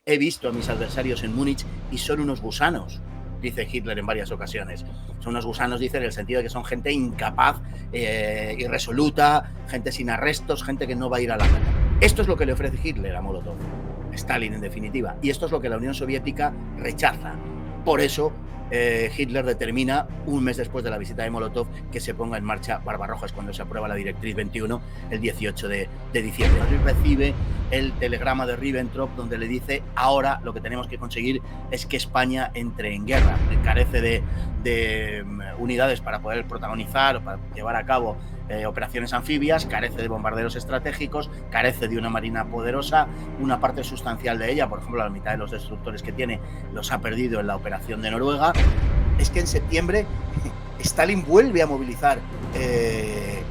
he visto a mis adversarios en Múnich y son unos gusanos, dice Hitler en varias ocasiones. Son unos gusanos, dice, en el sentido de que son gente incapaz, irresoluta, gente sin arrestos, gente que no va a ir a la guerra. Esto es lo que le ofrece Hitler a Molotov, Stalin en definitiva, y esto es lo que la Unión Soviética rechaza. Por eso Hitler determina, un mes después de la visita de Molotov, que se ponga en marcha Barbarroja. Es cuando se aprueba la Directriz 21 el 18 de diciembre. Recibe el telegrama de Ribbentrop donde le dice: ahora lo que tenemos que conseguir es que España entre en guerra. Carece de unidades para poder protagonizar o para llevar a cabo operaciones anfibias, carece de bombarderos estratégicos, carece de una marina poderosa. Una parte sustancial de ella, por ejemplo, la mitad de los destructores que tiene, los ha perdido en la operación de Noruega. Es que en septiembre Stalin vuelve a movilizar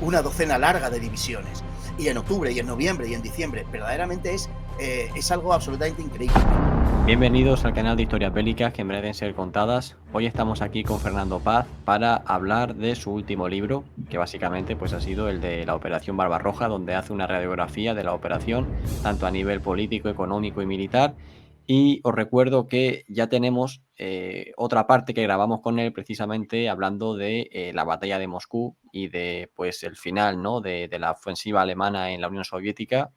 una docena larga de divisiones, y en octubre y en noviembre y en diciembre. Verdaderamente es algo absolutamente increíble. Bienvenidos al canal de Historias Bélicas que merecen ser contadas. Hoy estamos aquí con Fernando Paz para hablar de su último libro, que básicamente pues ha sido el de la Operación Barbarroja, donde hace una radiografía de la operación, tanto a nivel político, económico y militar. Y os recuerdo que ya tenemos otra parte que grabamos con él, precisamente hablando de la batalla de Moscú y de pues el final, ¿no?, de la ofensiva alemana en la Unión Soviética,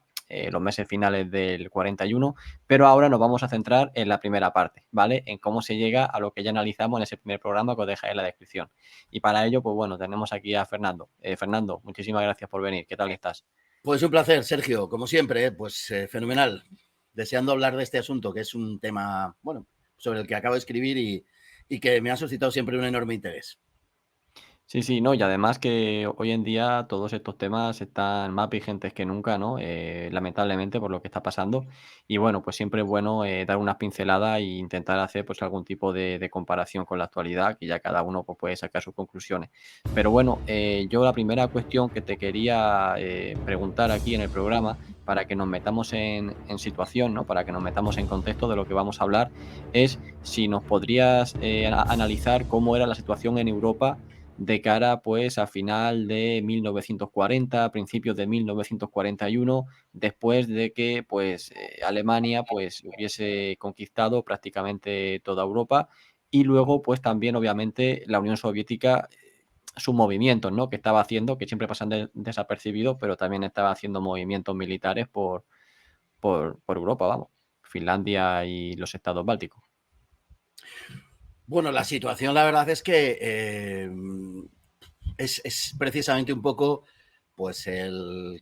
los meses finales del 41, pero ahora nos vamos a centrar en la primera parte, ¿vale? En cómo se llega a lo que ya analizamos en ese primer programa que os dejaré en la descripción. Y para ello, pues bueno, tenemos aquí a Fernando. Fernando, muchísimas gracias por venir. ¿Qué tal estás? Pues un placer, Sergio, como siempre, pues fenomenal. Deseando hablar de este asunto, que es un tema, bueno, sobre el que acabo de escribir y que me ha suscitado siempre un enorme interés. Sí, no, y además que hoy en día todos estos temas están más vigentes que nunca, ¿no? Lamentablemente por lo que está pasando. Y bueno, pues siempre es bueno dar unas pinceladas e intentar hacer pues algún tipo de comparación con la actualidad, que ya cada uno pues, puede sacar sus conclusiones. Pero bueno, yo la primera cuestión que te quería preguntar aquí en el programa, para que nos metamos en situación, ¿no? Para que nos metamos en contexto de lo que vamos a hablar, es si nos podrías analizar cómo era la situación en Europa de cara pues a final de 1940, principios de 1941, después de que pues Alemania pues hubiese conquistado prácticamente toda Europa, y luego pues también obviamente la Unión Soviética, sus movimientos, ¿no?, que estaba haciendo, que siempre pasan desapercibidos, pero también estaba haciendo movimientos militares por Europa, vamos, Finlandia y los estados bálticos. Bueno, la situación, la verdad es que es precisamente un poco, pues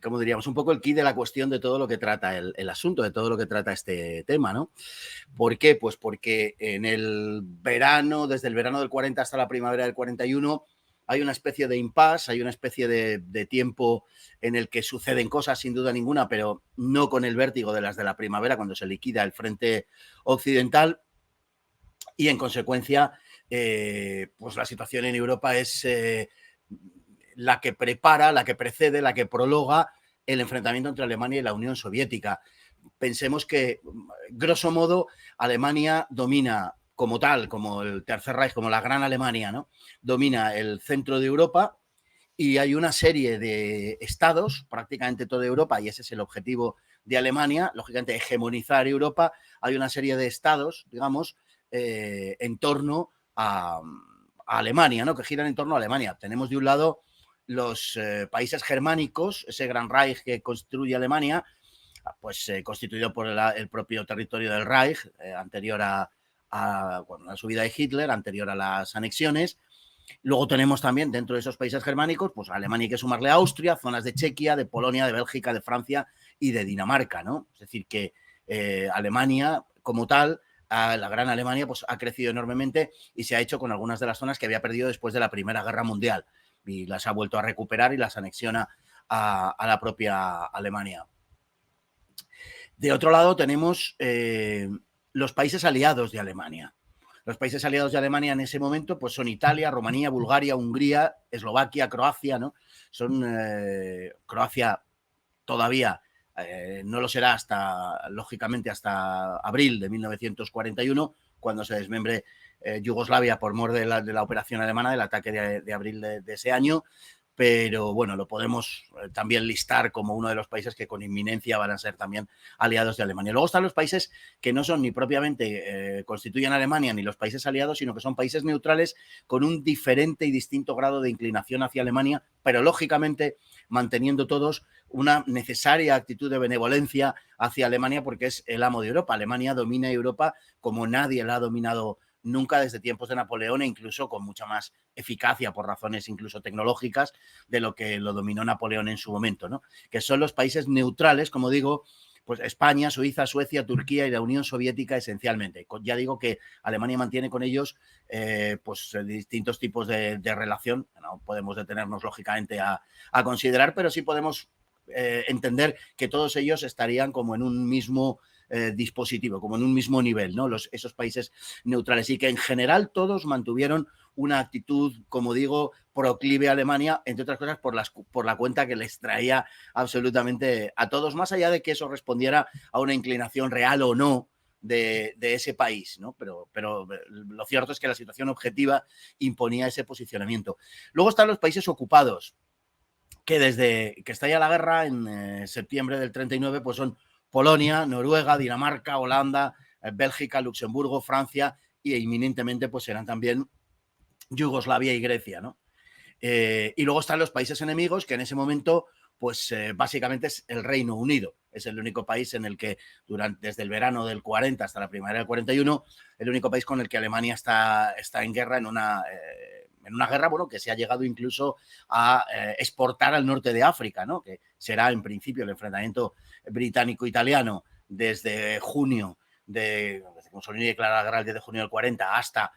¿cómo diríamos? Un poco el quid de la cuestión de todo lo que trata el asunto, de todo lo que trata este tema, ¿no? ¿Por qué? Pues porque en el verano, desde el verano del 40 hasta la primavera del 41, hay una especie de impasse, hay una especie de tiempo en el que suceden cosas, sin duda ninguna, pero no con el vértigo de las de la primavera, cuando se liquida el frente occidental, y en consecuencia, pues la situación en Europa es la que prepara, la que precede, la que prologa el enfrentamiento entre Alemania y la Unión Soviética. Pensemos que, grosso modo, Alemania domina como tal, como el Tercer Reich, como la Gran Alemania, ¿no? Domina el centro de Europa, y hay una serie de estados, prácticamente toda Europa, y ese es el objetivo de Alemania, lógicamente hegemonizar Europa. Hay una serie de estados, digamos, en torno a Alemania, ¿no?, que giran en torno a Alemania. Tenemos de un lado los países germánicos, ese gran Reich que construye Alemania, pues constituido por el propio territorio del Reich, anterior a la subida de Hitler, anterior a las anexiones. Luego tenemos también dentro de esos países germánicos, pues a Alemania hay que sumarle a Austria, zonas de Chequia, de Polonia, de Bélgica, de Francia y de Dinamarca, ¿no? Es decir, que Alemania como tal, la Gran Alemania, pues ha crecido enormemente y se ha hecho con algunas de las zonas que había perdido después de la Primera Guerra Mundial, y las ha vuelto a recuperar y las anexiona a la propia Alemania. De otro lado tenemos los países aliados de Alemania. Los países aliados de Alemania en ese momento pues son Italia, Rumanía, Bulgaria, Hungría, Eslovaquia, Croacia, ¿no? Son Croacia todavía no lo será hasta, lógicamente, hasta abril de 1941, cuando se desmembre Yugoslavia por mor de la operación alemana, del ataque de abril de ese año. pero bueno, lo podemos también listar como uno de los países que con inminencia van a ser también aliados de Alemania. Luego están los países que no son ni propiamente constituyen Alemania ni los países aliados, sino que son países neutrales con un diferente y distinto grado de inclinación hacia Alemania, pero lógicamente manteniendo todos una necesaria actitud de benevolencia hacia Alemania porque es el amo de Europa. Alemania domina Europa como nadie la ha dominado nunca desde tiempos de Napoleón e incluso con mucha más eficacia por razones incluso tecnológicas de lo que lo dominó Napoleón en su momento, ¿no? Que son los países neutrales, como digo, pues España, Suiza, Suecia, Turquía y la Unión Soviética esencialmente. Ya digo que Alemania mantiene con ellos pues distintos tipos de relación. No podemos detenernos lógicamente a considerar, pero sí podemos entender que todos ellos estarían como en un mismo dispositivo, como en un mismo nivel, ¿no? Esos países neutrales y que en general todos mantuvieron una actitud, como digo, proclive a Alemania, entre otras cosas por la cuenta que les traía absolutamente a todos, más allá de que eso respondiera a una inclinación real o no de ese país, ¿no? Pero lo cierto es que la situación objetiva imponía ese posicionamiento. Luego están los países ocupados, que desde que estalla la guerra en septiembre del 39, pues son Polonia, Noruega, Dinamarca, Holanda, Bélgica, Luxemburgo, Francia y inminentemente pues serán también Yugoslavia y Grecia, ¿no? Y luego están los países enemigos, que en ese momento pues básicamente es el Reino Unido. Es el único país en el que desde el verano del 40 hasta la primavera del 41, el único país con el que Alemania está en guerra en una guerra, bueno, que se ha llegado incluso a exportar al norte de África, ¿no? Que será en principio el enfrentamiento británico-italiano desde junio, desde que Mussolini declara la guerra el 10 de junio del 40 hasta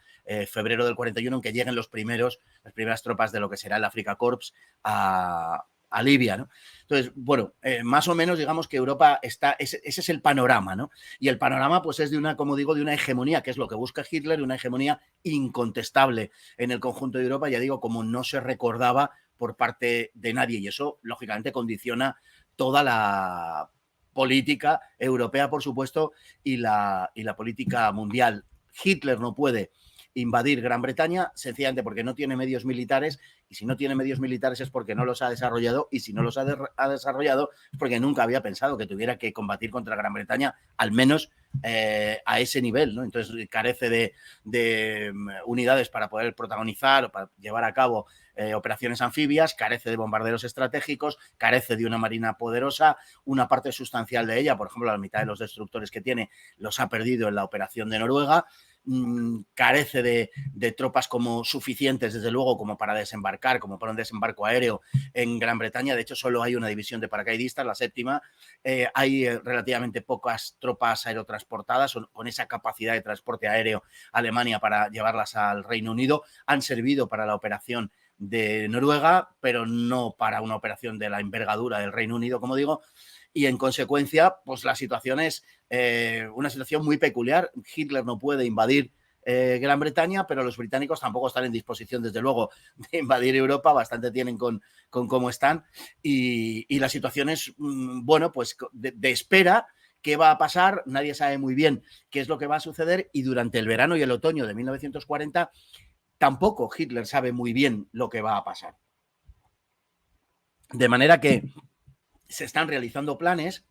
febrero del 41, en que lleguen las primeras tropas de lo que será el Afrika Korps a Libia, ¿no? Entonces, bueno, más o menos digamos que Europa está, ese es el panorama, ¿no? Y el panorama pues es de una, como digo, de una hegemonía, que es lo que busca Hitler, una hegemonía incontestable en el conjunto de Europa, ya digo, como no se recordaba por parte de nadie, y eso lógicamente condiciona toda la política europea, por supuesto, y la política mundial. Hitler no puede invadir Gran Bretaña sencillamente porque no tiene medios militares, y si no tiene medios militares es porque no los ha desarrollado, y si no los ha desarrollado es porque nunca había pensado que tuviera que combatir contra Gran Bretaña, al menos a ese nivel, ¿no? Entonces carece de unidades para poder protagonizar o para llevar a cabo operaciones anfibias, carece de bombarderos estratégicos, carece de una marina poderosa, una parte sustancial de ella, por ejemplo, la mitad de los destructores que tiene los ha perdido en la operación de Noruega, carece de tropas como suficientes, desde luego, como para desembarcar, como para un desembarco aéreo en Gran Bretaña. De hecho, solo hay una división de paracaidistas, la séptima. Hay relativamente pocas tropas aerotransportadas con esa capacidad de transporte aéreo Alemania para llevarlas al Reino Unido. Han servido para la operación de Noruega, pero no para una operación de la envergadura del Reino Unido, como digo, y en consecuencia, pues la situación es una situación muy peculiar. Hitler no puede invadir Gran Bretaña, pero los británicos tampoco están en disposición, desde luego, de invadir Europa, bastante tienen con cómo están, y la situación es, bueno, pues de espera. ¿Qué va a pasar? Nadie sabe muy bien qué es lo que va a suceder, y durante el verano y el otoño de 1940 tampoco Hitler sabe muy bien lo que va a pasar. De manera que se están realizando planes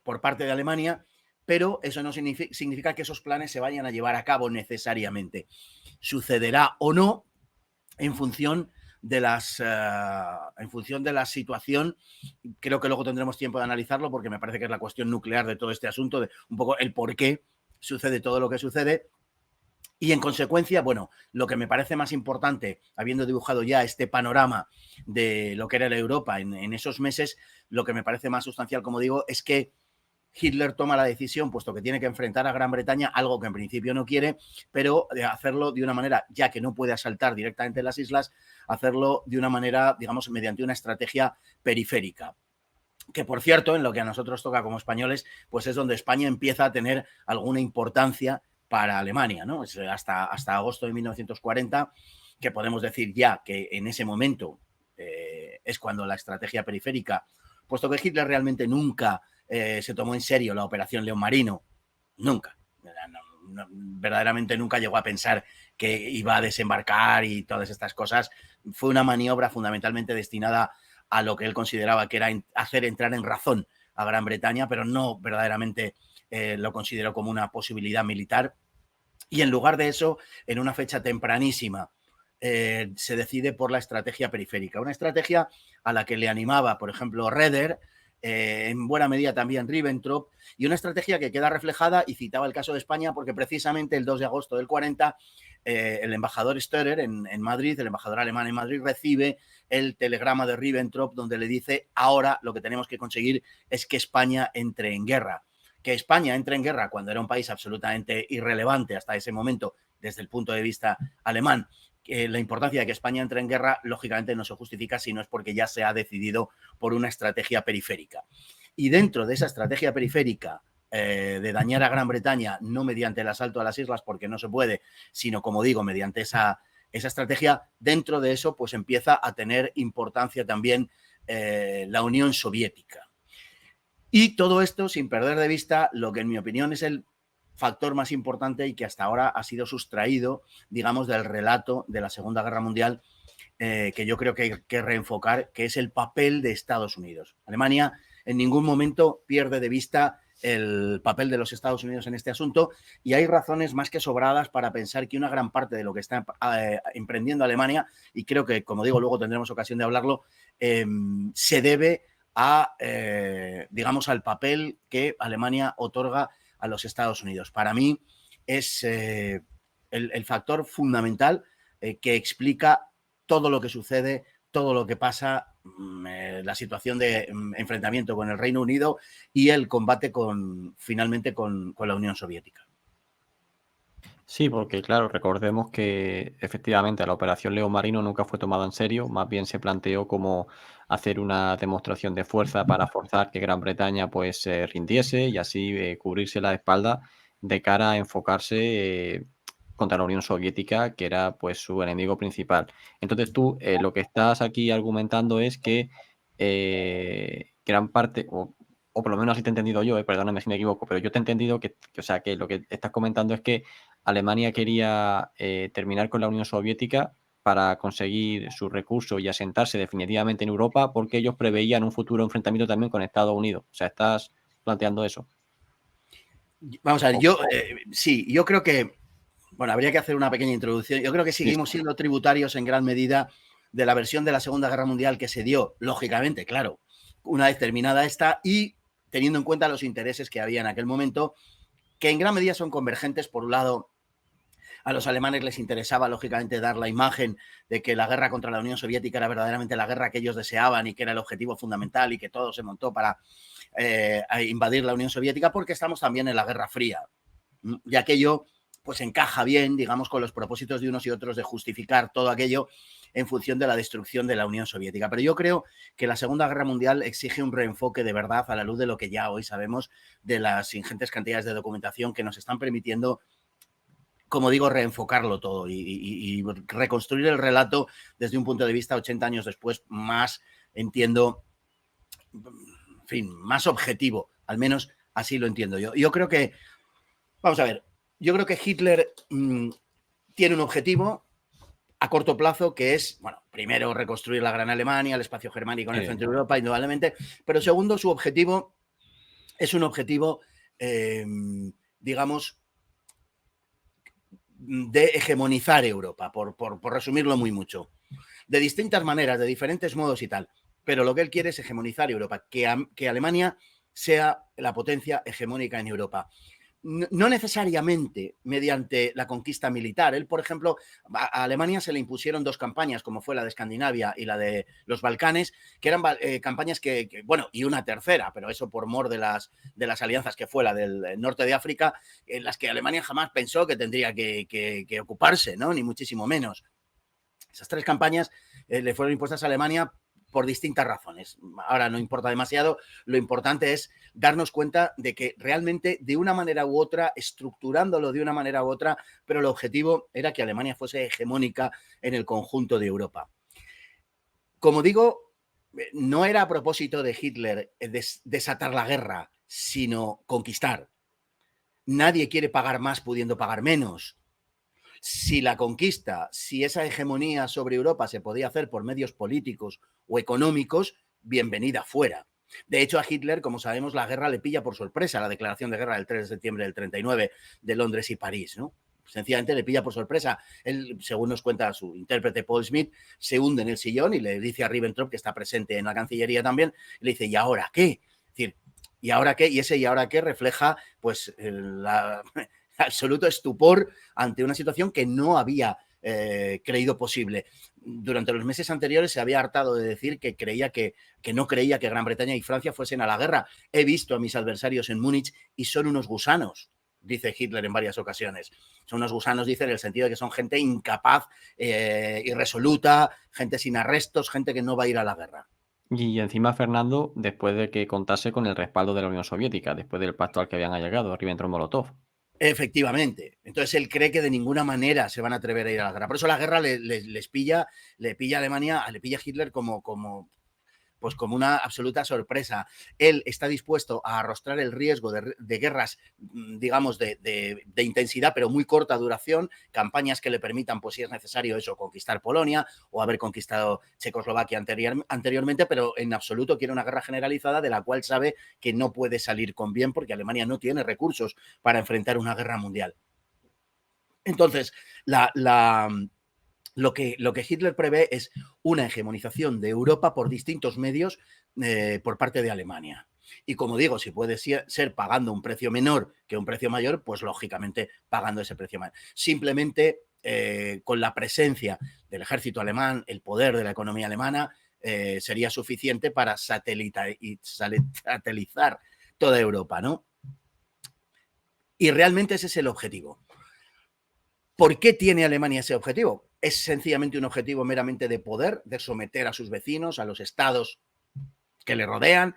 por parte de Alemania, pero eso no significa que esos planes se vayan a llevar a cabo necesariamente. Sucederá o no en función de la situación. Creo que luego tendremos tiempo de analizarlo, porque me parece que es la cuestión nuclear de todo este asunto, de un poco el por qué sucede todo lo que sucede. Y en consecuencia, bueno, lo que me parece más importante, habiendo dibujado ya este panorama de lo que era la Europa en esos meses, lo que me parece más sustancial, como digo, es que Hitler toma la decisión, puesto que tiene que enfrentar a Gran Bretaña, algo que en principio no quiere, pero de hacerlo de una manera, ya que no puede asaltar directamente las islas, hacerlo de una manera, digamos, mediante una estrategia periférica. Que, por cierto, en lo que a nosotros toca como españoles, pues es donde España empieza a tener alguna importancia para Alemania, ¿no? Es hasta agosto de 1940 que podemos decir ya que en ese momento es cuando la estrategia periférica, puesto que Hitler realmente nunca se tomó en serio la operación León Marino, nunca verdaderamente nunca llegó a pensar que iba a desembarcar y todas estas cosas. Fue una maniobra fundamentalmente destinada a lo que él consideraba que era hacer entrar en razón a Gran Bretaña, pero no verdaderamente lo consideró como una posibilidad militar. Y en lugar de eso, en una fecha tempranísima, se decide por la estrategia periférica, una estrategia a la que le animaba, por ejemplo, Raeder, en buena medida también Ribbentrop, y una estrategia que queda reflejada, y citaba el caso de España, porque precisamente el 2 de agosto del 40, el embajador Stoerer en Madrid, el embajador alemán en Madrid, recibe el telegrama de Ribbentrop donde le dice: ahora lo que tenemos que conseguir es que España entre en guerra. Que España entre en guerra cuando era un país absolutamente irrelevante hasta ese momento desde el punto de vista alemán, la importancia de que España entre en guerra lógicamente no se justifica si no es porque ya se ha decidido por una estrategia periférica. Y dentro de esa estrategia periférica de dañar a Gran Bretaña, no mediante el asalto a las islas, porque no se puede, sino, como digo, mediante esa estrategia, dentro de eso pues empieza a tener importancia también la Unión Soviética. Y todo esto sin perder de vista lo que en mi opinión es el factor más importante y que hasta ahora ha sido sustraído, digamos, del relato de la Segunda Guerra Mundial, que yo creo que hay que reenfocar, que es el papel de Estados Unidos. Alemania en ningún momento pierde de vista el papel de los Estados Unidos en este asunto, y hay razones más que sobradas para pensar que una gran parte de lo que está emprendiendo Alemania, y creo que, como digo, luego tendremos ocasión de hablarlo, se debe a, digamos, al papel que Alemania otorga a los Estados Unidos. Para mí es el factor fundamental que explica todo lo que sucede, todo lo que pasa, la situación de enfrentamiento con el Reino Unido y el combate finalmente con la Unión Soviética. Sí, porque claro, recordemos que efectivamente la operación León Marino nunca fue tomada en serio, más bien se planteó como hacer una demostración de fuerza para forzar que Gran Bretaña pues se rindiese y así cubrirse la espalda de cara a enfocarse contra la Unión Soviética, que era pues su enemigo principal. Entonces tú lo que estás aquí argumentando es que gran parte, o por lo menos así te he entendido yo, perdóname si me equivoco, pero yo te he entendido o sea, que lo que estás comentando es que Alemania quería terminar con la Unión Soviética para conseguir sus recursos y asentarse definitivamente en Europa, porque ellos preveían un futuro enfrentamiento también con Estados Unidos. O sea, ¿estás planteando eso? Vamos a ver, sí, yo creo que, bueno, habría que hacer una pequeña introducción. Yo creo que Sí, seguimos siendo tributarios en gran medida de la versión de la Segunda Guerra Mundial que se dio, lógicamente, claro, una vez terminada esta, y teniendo en cuenta los intereses que había en aquel momento, que en gran medida son convergentes. Por un lado, a los alemanes les interesaba, lógicamente, dar la imagen de que la guerra contra la Unión Soviética era verdaderamente la guerra que ellos deseaban y que era el objetivo fundamental y que todo se montó para invadir la Unión Soviética, porque estamos también en la Guerra Fría. Y aquello pues encaja bien, digamos, con los propósitos de unos y otros de justificar todo aquello en función de la destrucción de la Unión Soviética. Pero yo creo que la Segunda Guerra Mundial exige un reenfoque de verdad a la luz de lo que ya hoy sabemos de las ingentes cantidades de documentación que nos están permitiendo, como digo, reenfocarlo todo y reconstruir el relato desde un punto de vista 80 años después, más, entiendo, en fin, más objetivo, al menos así lo entiendo yo. Yo creo que, vamos a ver, yo creo que Hitler tiene un objetivo a corto plazo, que es, bueno, primero reconstruir la Gran Alemania, el espacio germánico en el centro de Europa, indudablemente, pero segundo, su objetivo es un objetivo, digamos, de hegemonizar Europa, por resumirlo muy mucho, de distintas maneras, de diferentes modos y tal, pero lo que él quiere es hegemonizar Europa, que Alemania sea la potencia hegemónica en Europa. No necesariamente mediante la conquista militar. Él, por ejemplo, a Alemania se le impusieron dos campañas, como fue la de Escandinavia y la de los Balcanes, que eran campañas bueno, y una tercera, pero eso por mor de las alianzas, que fue la del norte de África, en las que Alemania jamás pensó que tendría que ocuparse, ¿no? Ni muchísimo menos. Esas tres campañas le fueron impuestas a Alemania por distintas razones. Ahora no importa demasiado, lo importante es darnos cuenta de que realmente, de una manera u otra, estructurándolo de una manera u otra, pero el objetivo era que Alemania fuese hegemónica en el conjunto de Europa. Como digo, no era a propósito de Hitler desatar la guerra, sino conquistar. nadie quiere pagar más pudiendo pagar menos. Si la conquista, si esa hegemonía sobre Europa se podía hacer por medios políticos o económicos, bienvenida fuera. De hecho, a Hitler, como sabemos, la guerra le pilla por sorpresa, la declaración de guerra del 3 de septiembre del 39 de Londres y París, ¿no? Sencillamente le pilla por sorpresa. Él, según nos cuenta su intérprete Paul Smith, se hunde en el sillón y le dice a Ribbentrop, que está presente en la Cancillería también, y le dice, ¿y ahora qué? Es decir, ¿y ahora qué? Y ese ¿y ahora qué? Refleja pues la absoluto estupor ante una situación que no había creído posible. Durante los meses anteriores se había hartado de decir que no creía que Gran Bretaña y Francia fuesen a la guerra. He visto a mis adversarios en Múnich y son unos gusanos, dice Hitler en varias ocasiones. Son unos gusanos, dice, en el sentido de que son gente incapaz, irresoluta, gente sin arrestos, gente que no va a ir a la guerra. Y encima Fernando, después de que contase con el respaldo de la Unión Soviética, después del pacto al que habían llegado, Ribbentrop-Molotov. Efectivamente. Entonces él cree que de ninguna manera se van a atrever a ir a la guerra. Por eso la guerra les pilla, le pilla a Alemania, le pilla a Hitler como una absoluta sorpresa. Él está dispuesto a arrostrar el riesgo de guerras, digamos, de intensidad, pero muy corta duración, campañas que le permitan, pues si es necesario eso, conquistar Polonia o haber conquistado Checoslovaquia anteriormente, pero en absoluto quiere una guerra generalizada de la cual sabe que no puede salir con bien porque Alemania no tiene recursos para enfrentar una guerra mundial. Entonces, lo que Hitler prevé es una hegemonización de Europa por distintos medios por parte de Alemania. Y como digo, si puede ser pagando un precio menor que un precio mayor, pues lógicamente pagando ese precio mayor. Simplemente con la presencia del ejército alemán, el poder de la economía alemana, sería suficiente para satelizar toda Europa, ¿no? Y realmente ese es el objetivo. ¿Por qué tiene Alemania ese objetivo? Es sencillamente un objetivo meramente de poder, de someter a sus vecinos, a los estados que le rodean.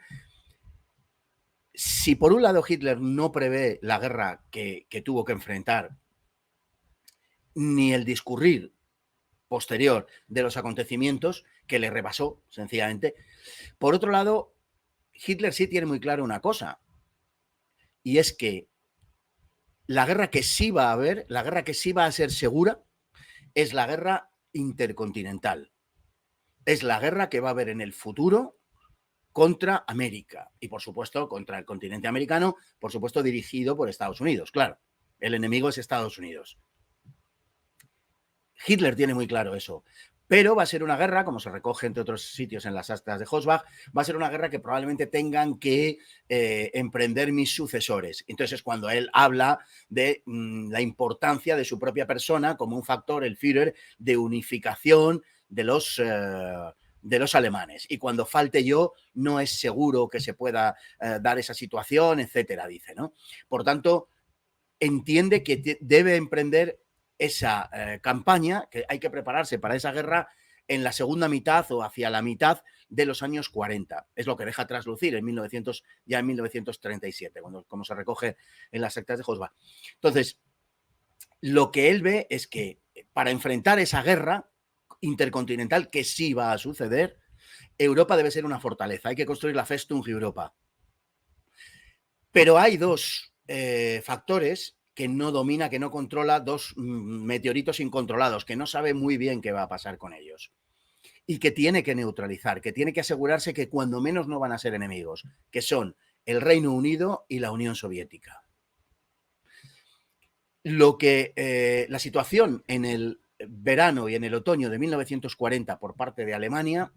Si por un lado Hitler no prevé la guerra que tuvo que enfrentar, ni el discurrir posterior de los acontecimientos que le rebasó, sencillamente, por otro lado, Hitler sí tiene muy claro una cosa, y es que la guerra que sí va a haber, la guerra que sí va a ser segura, es la guerra intercontinental. Es la guerra que va a haber en el futuro contra América y, por supuesto, contra el continente americano, por supuesto, dirigido por Estados Unidos. Claro, el enemigo es Estados Unidos. Hitler tiene muy claro eso. Pero va a ser una guerra, como se recoge entre otros sitios en las actas de Hossbach, va a ser una guerra que probablemente tengan que emprender mis sucesores. Entonces, cuando él habla de la importancia de su propia persona como un factor, el Führer, de unificación de los alemanes. Y cuando falte yo, no es seguro que se pueda dar esa situación, etcétera, dice, ¿no? Por tanto, entiende que debe emprender esa campaña, que hay que prepararse para esa guerra en la segunda mitad o hacia la mitad de los años 40. Es lo que deja traslucir en 1937, como se recoge en las actas de Hossbach. Entonces, lo que él ve es que para enfrentar esa guerra intercontinental, que sí va a suceder, Europa debe ser una fortaleza. Hay que construir la Festung Europa. Pero hay dos factores que no domina, que no controla, dos meteoritos incontrolados, que no sabe muy bien qué va a pasar con ellos. Y que tiene que neutralizar, que tiene que asegurarse que cuando menos no van a ser enemigos, que son el Reino Unido y la Unión Soviética. La situación en el verano y en el otoño de 1940 por parte de Alemania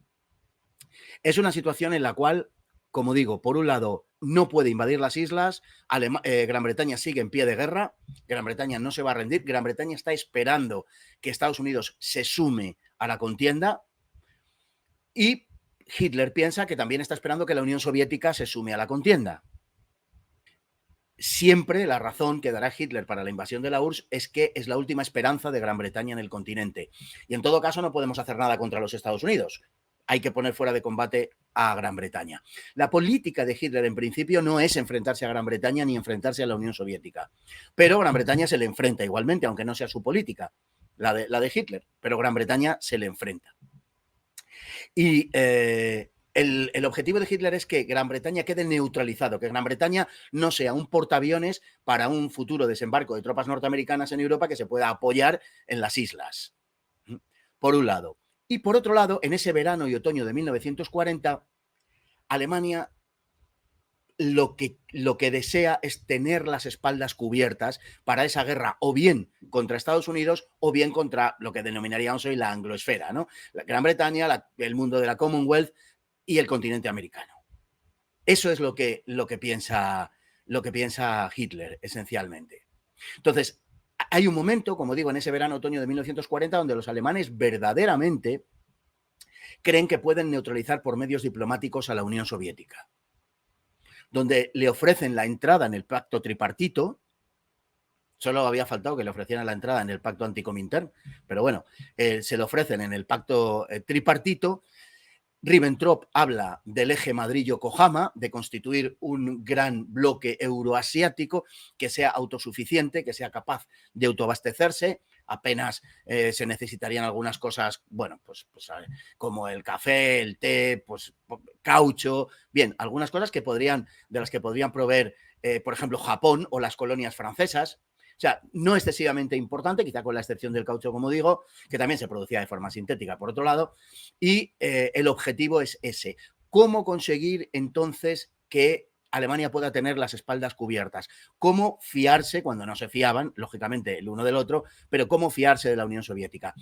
es una situación en la cual, como digo, por un lado, no puede invadir las islas, Gran Bretaña sigue en pie de guerra, Gran Bretaña no se va a rendir, Gran Bretaña está esperando que Estados Unidos se sume a la contienda y Hitler piensa que también está esperando que la Unión Soviética se sume a la contienda. Siempre la razón que dará Hitler para la invasión de la URSS es que es la última esperanza de Gran Bretaña en el continente. Y en todo caso no podemos hacer nada contra los Estados Unidos. Hay que poner fuera de combate a Gran Bretaña. La política de Hitler en principio no es enfrentarse a Gran Bretaña ni enfrentarse a la Unión Soviética. Pero Gran Bretaña se le enfrenta igualmente, aunque no sea su política, la de Hitler. Pero Gran Bretaña se le enfrenta. Y el objetivo de Hitler es que Gran Bretaña quede neutralizado, que Gran Bretaña no sea un portaaviones para un futuro desembarco de tropas norteamericanas en Europa que se pueda apoyar en las islas, por un lado. Y por otro lado, en ese verano y otoño de 1940, Alemania lo que desea es tener las espaldas cubiertas para esa guerra, o bien contra Estados Unidos, o bien contra lo que denominaríamos hoy la angloesfera, ¿no? La Gran Bretaña, el mundo de la Commonwealth y el continente americano. Eso es lo que piensa Hitler, esencialmente. Entonces, hay un momento, como digo, en ese verano-otoño de 1940, donde los alemanes verdaderamente creen que pueden neutralizar por medios diplomáticos a la Unión Soviética, donde le ofrecen la entrada en el pacto tripartito. Solo había faltado que le ofrecieran la entrada en el pacto anticomintern, pero bueno, se le ofrecen en el pacto tripartito. Ribbentrop habla del eje Madrid-Yokohama, de constituir un gran bloque euroasiático que sea autosuficiente, que sea capaz de autoabastecerse. Apenas se necesitarían algunas cosas, bueno, pues como el café, el té, pues caucho, bien, algunas cosas de las que podrían proveer, por ejemplo, Japón o las colonias francesas. O sea, no excesivamente importante, quizá con la excepción del caucho, como digo, que también se producía de forma sintética, por otro lado, y el objetivo es ese. ¿Cómo conseguir entonces que Alemania pueda tener las espaldas cubiertas? ¿Cómo fiarse, cuando no se fiaban, lógicamente, el uno del otro, pero cómo fiarse de la Unión Soviética?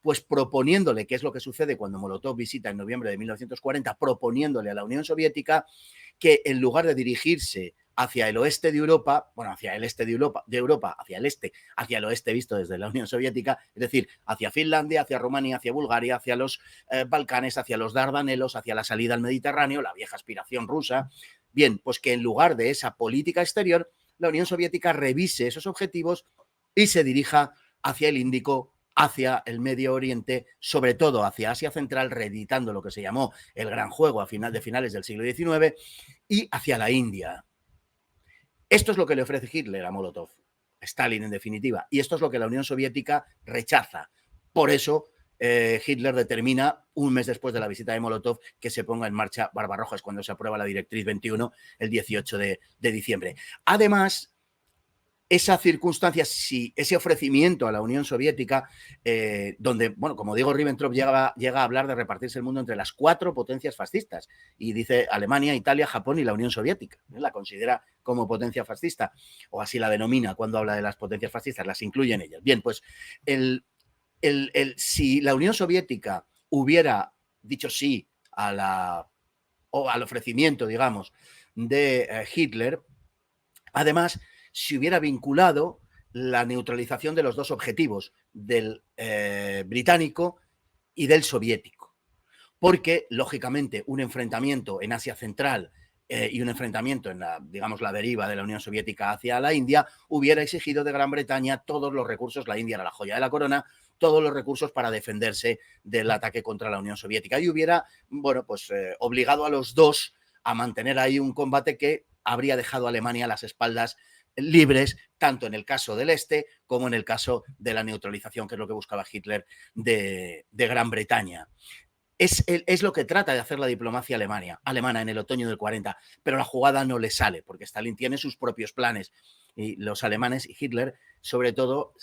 Pues proponiéndole, que es lo que sucede cuando Molotov visita en noviembre de 1940, proponiéndole a la Unión Soviética que en lugar de dirigirse hacia el oeste de Europa, bueno, hacia el este de Europa, hacia el oeste visto desde la Unión Soviética, es decir, hacia Finlandia, hacia Rumanía, hacia Bulgaria, hacia los Balcanes, hacia los Dardanelos, hacia la salida al Mediterráneo, la vieja aspiración rusa. Bien, pues que en lugar de esa política exterior, la Unión Soviética revise esos objetivos y se dirija hacia el Índico, hacia el Medio Oriente, sobre todo hacia Asia Central, reeditando lo que se llamó el Gran Juego a finales del siglo XIX, y hacia la India. Esto es lo que le ofrece Hitler a Molotov, Stalin en definitiva, y esto es lo que la Unión Soviética rechaza. Por eso Hitler determina, un mes después de la visita de Molotov, que se ponga en marcha Barbarroja, cuando se aprueba la Directriz 21 el 18 de diciembre. Además, esa circunstancia, si ese ofrecimiento a la Unión Soviética, donde, bueno, como digo, Ribbentrop llega a hablar de repartirse el mundo entre las 4 potencias fascistas, y dice Alemania, Italia, Japón y la Unión Soviética, la considera como potencia fascista, o así la denomina cuando habla de las potencias fascistas, las incluye en ellas. Bien, pues si la Unión Soviética hubiera dicho sí al ofrecimiento, digamos, de Hitler, además se hubiera vinculado la neutralización de los dos objetivos, del británico y del soviético. Porque, lógicamente, un enfrentamiento en Asia Central y un enfrentamiento en la deriva de la Unión Soviética hacia la India hubiera exigido de Gran Bretaña todos los recursos. La India era la joya de la corona, todos los recursos para defenderse del ataque contra la Unión Soviética, y hubiera, bueno, pues obligado a los dos a mantener ahí un combate que habría dejado a Alemania a las espaldas libres, tanto en el caso del este como en el caso de la neutralización, que es lo que buscaba Hitler de Gran Bretaña. Es lo que trata de hacer la diplomacia alemana en el otoño del 40, pero la jugada no le sale, porque Stalin tiene sus propios planes, y los alemanes y Hitler, sobre todo,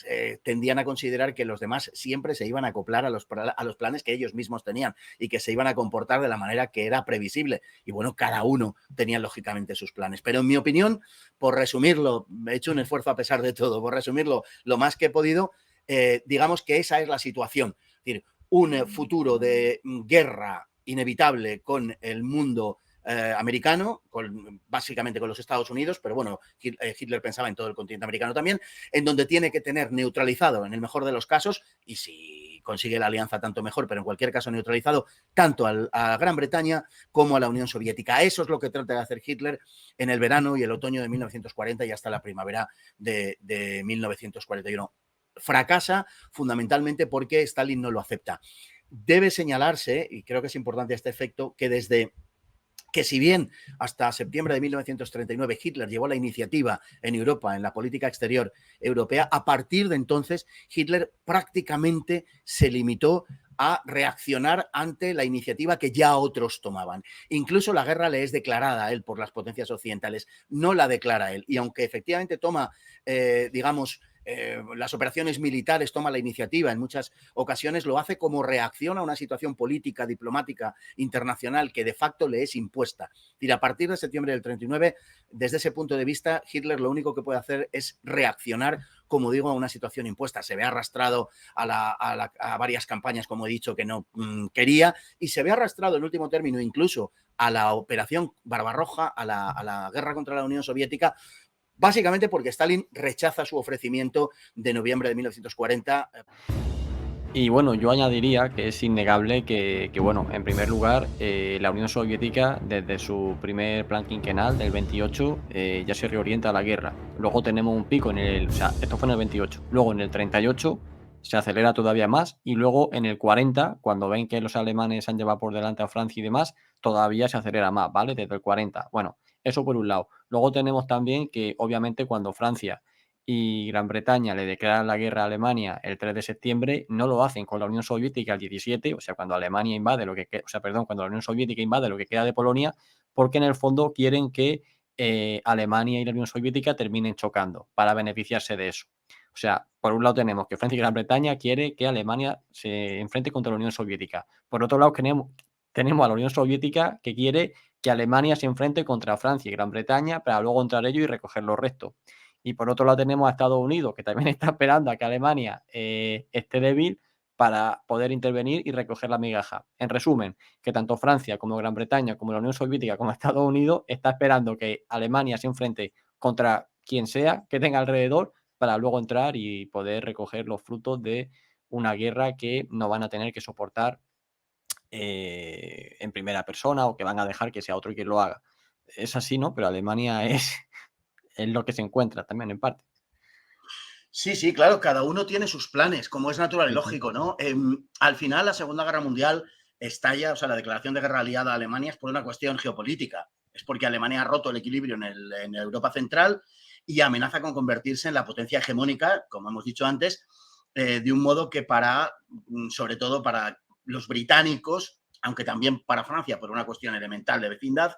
tendían a considerar que los demás siempre se iban a acoplar a los planes que ellos mismos tenían, y que se iban a comportar de la manera que era previsible. Y bueno, cada uno tenía lógicamente sus planes. Pero en mi opinión, por resumirlo, he hecho un esfuerzo a pesar de todo, por resumirlo lo más que he podido, digamos que esa es la situación. Es decir, un futuro de guerra inevitable con el mundo americano, básicamente con los Estados Unidos, pero bueno, Hitler pensaba en todo el continente americano también, en donde tiene que tener neutralizado, en el mejor de los casos, y si consigue la alianza tanto mejor, pero en cualquier caso neutralizado tanto a Gran Bretaña como a la Unión Soviética. Eso es lo que trata de hacer Hitler en el verano y el otoño de 1940 y hasta la primavera de 1941. Fracasa fundamentalmente porque Stalin no lo acepta. Debe señalarse, y creo que es importante este efecto, que si bien hasta septiembre de 1939 Hitler llevó la iniciativa en Europa, en la política exterior europea, a partir de entonces Hitler prácticamente se limitó a reaccionar ante la iniciativa que ya otros tomaban. Incluso la guerra le es declarada a él por las potencias occidentales, no la declara él. Y aunque efectivamente toma, digamos, las operaciones militares, toma la iniciativa en muchas ocasiones, lo hace como reacción a una situación política, diplomática, internacional que de facto le es impuesta. Y a partir de septiembre del 39, desde ese punto de vista, Hitler lo único que puede hacer es reaccionar, como digo, a una situación impuesta. Se ve arrastrado a varias campañas, como he dicho, que no quería, y se ve arrastrado, en último término, incluso a la operación Barbarroja, a la guerra contra la Unión Soviética, básicamente porque Stalin rechaza su ofrecimiento de noviembre de 1940. Y bueno, yo añadiría que es innegable bueno, en primer lugar, la Unión Soviética, desde su primer plan quinquenal del 28, ya se reorienta a la guerra. Luego tenemos un pico o sea, esto fue en el 28. Luego en el 38 se acelera todavía más y luego en el 40, cuando ven que los alemanes han llevado por delante a Francia y demás, todavía se acelera más, ¿vale? Desde el 40. Bueno, eso por un lado. Luego tenemos también que, obviamente, cuando Francia y Gran Bretaña le declaran la guerra a Alemania el 3 de septiembre, no lo hacen con la Unión Soviética el 17, o sea, cuando Alemania invade cuando la Unión Soviética invade lo que queda de Polonia, porque en el fondo quieren que Alemania y la Unión Soviética terminen chocando para beneficiarse de eso. O sea, por un lado tenemos que Francia y Gran Bretaña quiere que Alemania se enfrente contra la Unión Soviética. Por otro lado tenemos a la Unión Soviética que quiere que Alemania se enfrente contra Francia y Gran Bretaña para luego entrar ellos y recoger los restos. Y por otro lado tenemos a Estados Unidos, que también está esperando a que Alemania esté débil para poder intervenir y recoger la migaja. En resumen, que tanto Francia como Gran Bretaña, como la Unión Soviética, como Estados Unidos, está esperando que Alemania se enfrente contra quien sea que tenga alrededor para luego entrar y poder recoger los frutos de una guerra que no van a tener que soportar en primera persona o que van a dejar que sea otro quien lo haga. Es así, ¿no? Pero Alemania es lo que se encuentra también en parte. Sí, sí, claro, cada uno tiene sus planes, como es natural y Sí, sí. lógico, ¿no? Al final, la Segunda Guerra Mundial estalla, o sea, la declaración de guerra aliada a Alemania es por una cuestión geopolítica. Es porque Alemania ha roto el equilibrio en Europa Central y amenaza con convertirse en la potencia hegemónica, como hemos dicho antes, de un modo que sobre todo para los británicos, aunque también para Francia por una cuestión elemental de vecindad,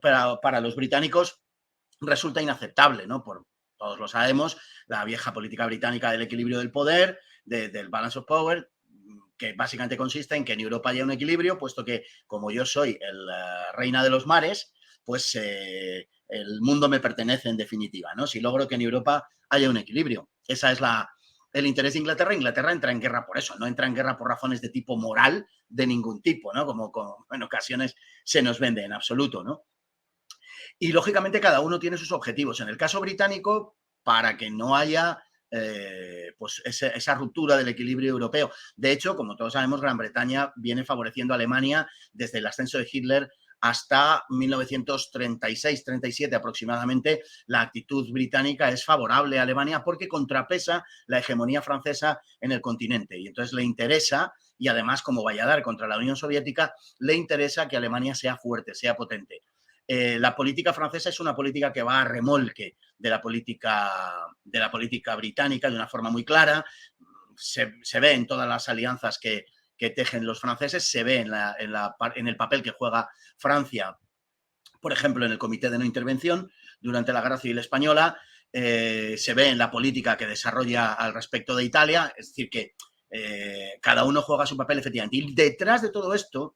pero para los británicos resulta inaceptable, ¿no? Todos lo sabemos, la vieja política británica del equilibrio del poder, del balance of power, que básicamente consiste en que en Europa haya un equilibrio, puesto que como yo soy reina de los mares, pues el mundo me pertenece en definitiva, ¿no? Si logro que en Europa haya un equilibrio. Esa es el interés de Inglaterra. Inglaterra entra en guerra por eso, no entra en guerra por razones de tipo moral de ningún tipo, ¿no? Como en ocasiones se nos vende en absoluto, ¿no? Y lógicamente cada uno tiene sus objetivos. En el caso británico, para que no haya pues esa ruptura del equilibrio europeo. De hecho, como todos sabemos, Gran Bretaña viene favoreciendo a Alemania desde el ascenso de Hitler hasta 1936-37 aproximadamente. La actitud británica es favorable a Alemania porque contrapesa la hegemonía francesa en el continente. Y entonces le interesa, y además como vaya a dar contra la Unión Soviética, le interesa que Alemania sea fuerte, sea potente. La política francesa es una política que va a remolque de la política británica de una forma muy clara. Se ve en todas las alianzas que tejen los franceses, se ve en el papel que juega Francia, por ejemplo, en el Comité de No Intervención durante la Guerra Civil Española, se ve en la política que desarrolla al respecto de Italia, es decir, que cada uno juega su papel efectivamente. Y detrás de todo esto,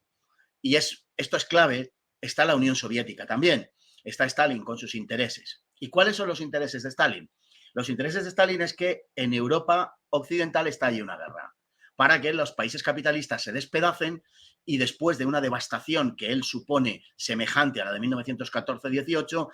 y esto es clave, está la Unión Soviética también. Está Stalin con sus intereses. ¿Y cuáles son los intereses de Stalin? Los intereses de Stalin es que en Europa occidental estalle una guerra para que los países capitalistas se despedacen y después de una devastación que él supone semejante a la de 1914-18,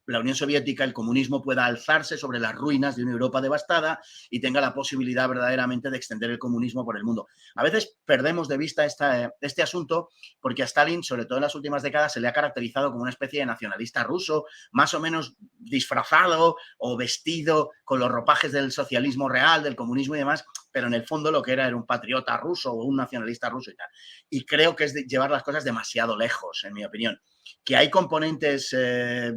la Unión Soviética, el comunismo pueda alzarse sobre las ruinas de una Europa devastada y tenga la posibilidad verdaderamente de extender el comunismo por el mundo. A veces perdemos de vista este asunto porque a Stalin, sobre todo en las últimas décadas, se le ha caracterizado como una especie de nacionalista ruso, más o menos disfrazado o vestido con los ropajes del socialismo real, del comunismo y demás, pero en el fondo lo que era un patriota ruso o un nacionalista ruso y tal. Y creo que es llevar las cosas demasiado lejos, en mi opinión. ¿Que hay componentes de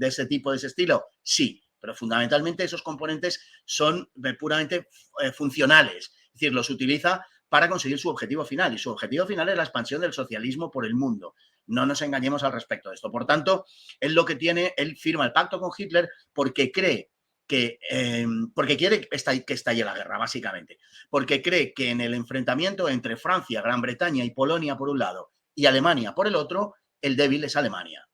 ese tipo, de ese estilo? Sí, pero fundamentalmente esos componentes son puramente funcionales. Es decir, los utiliza para conseguir su objetivo final. Y su objetivo final es la expansión del socialismo por el mundo. No nos engañemos al respecto de esto. Por tanto, él lo que tiene, él firma el pacto con Hitler porque cree porque quiere que estalle la guerra, básicamente. Porque cree que en el enfrentamiento entre Francia, Gran Bretaña y Polonia por un lado y Alemania por el otro, el débil es Alemania.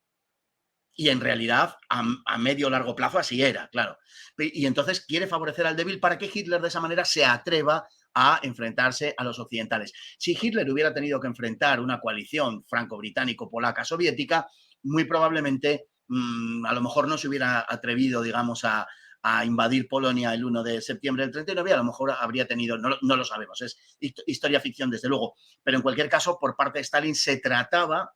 Y en realidad, a medio o largo plazo, así era, claro. Y entonces quiere favorecer al débil para que Hitler de esa manera se atreva a enfrentarse a los occidentales. Si Hitler hubiera tenido que enfrentar una coalición franco-británico-polaca-soviética, muy probablemente a lo mejor no se hubiera atrevido, digamos, a invadir Polonia el 1 de septiembre del 39, a lo mejor habría tenido, no lo sabemos, es historia ficción desde luego, pero en cualquier caso, por parte de Stalin se trataba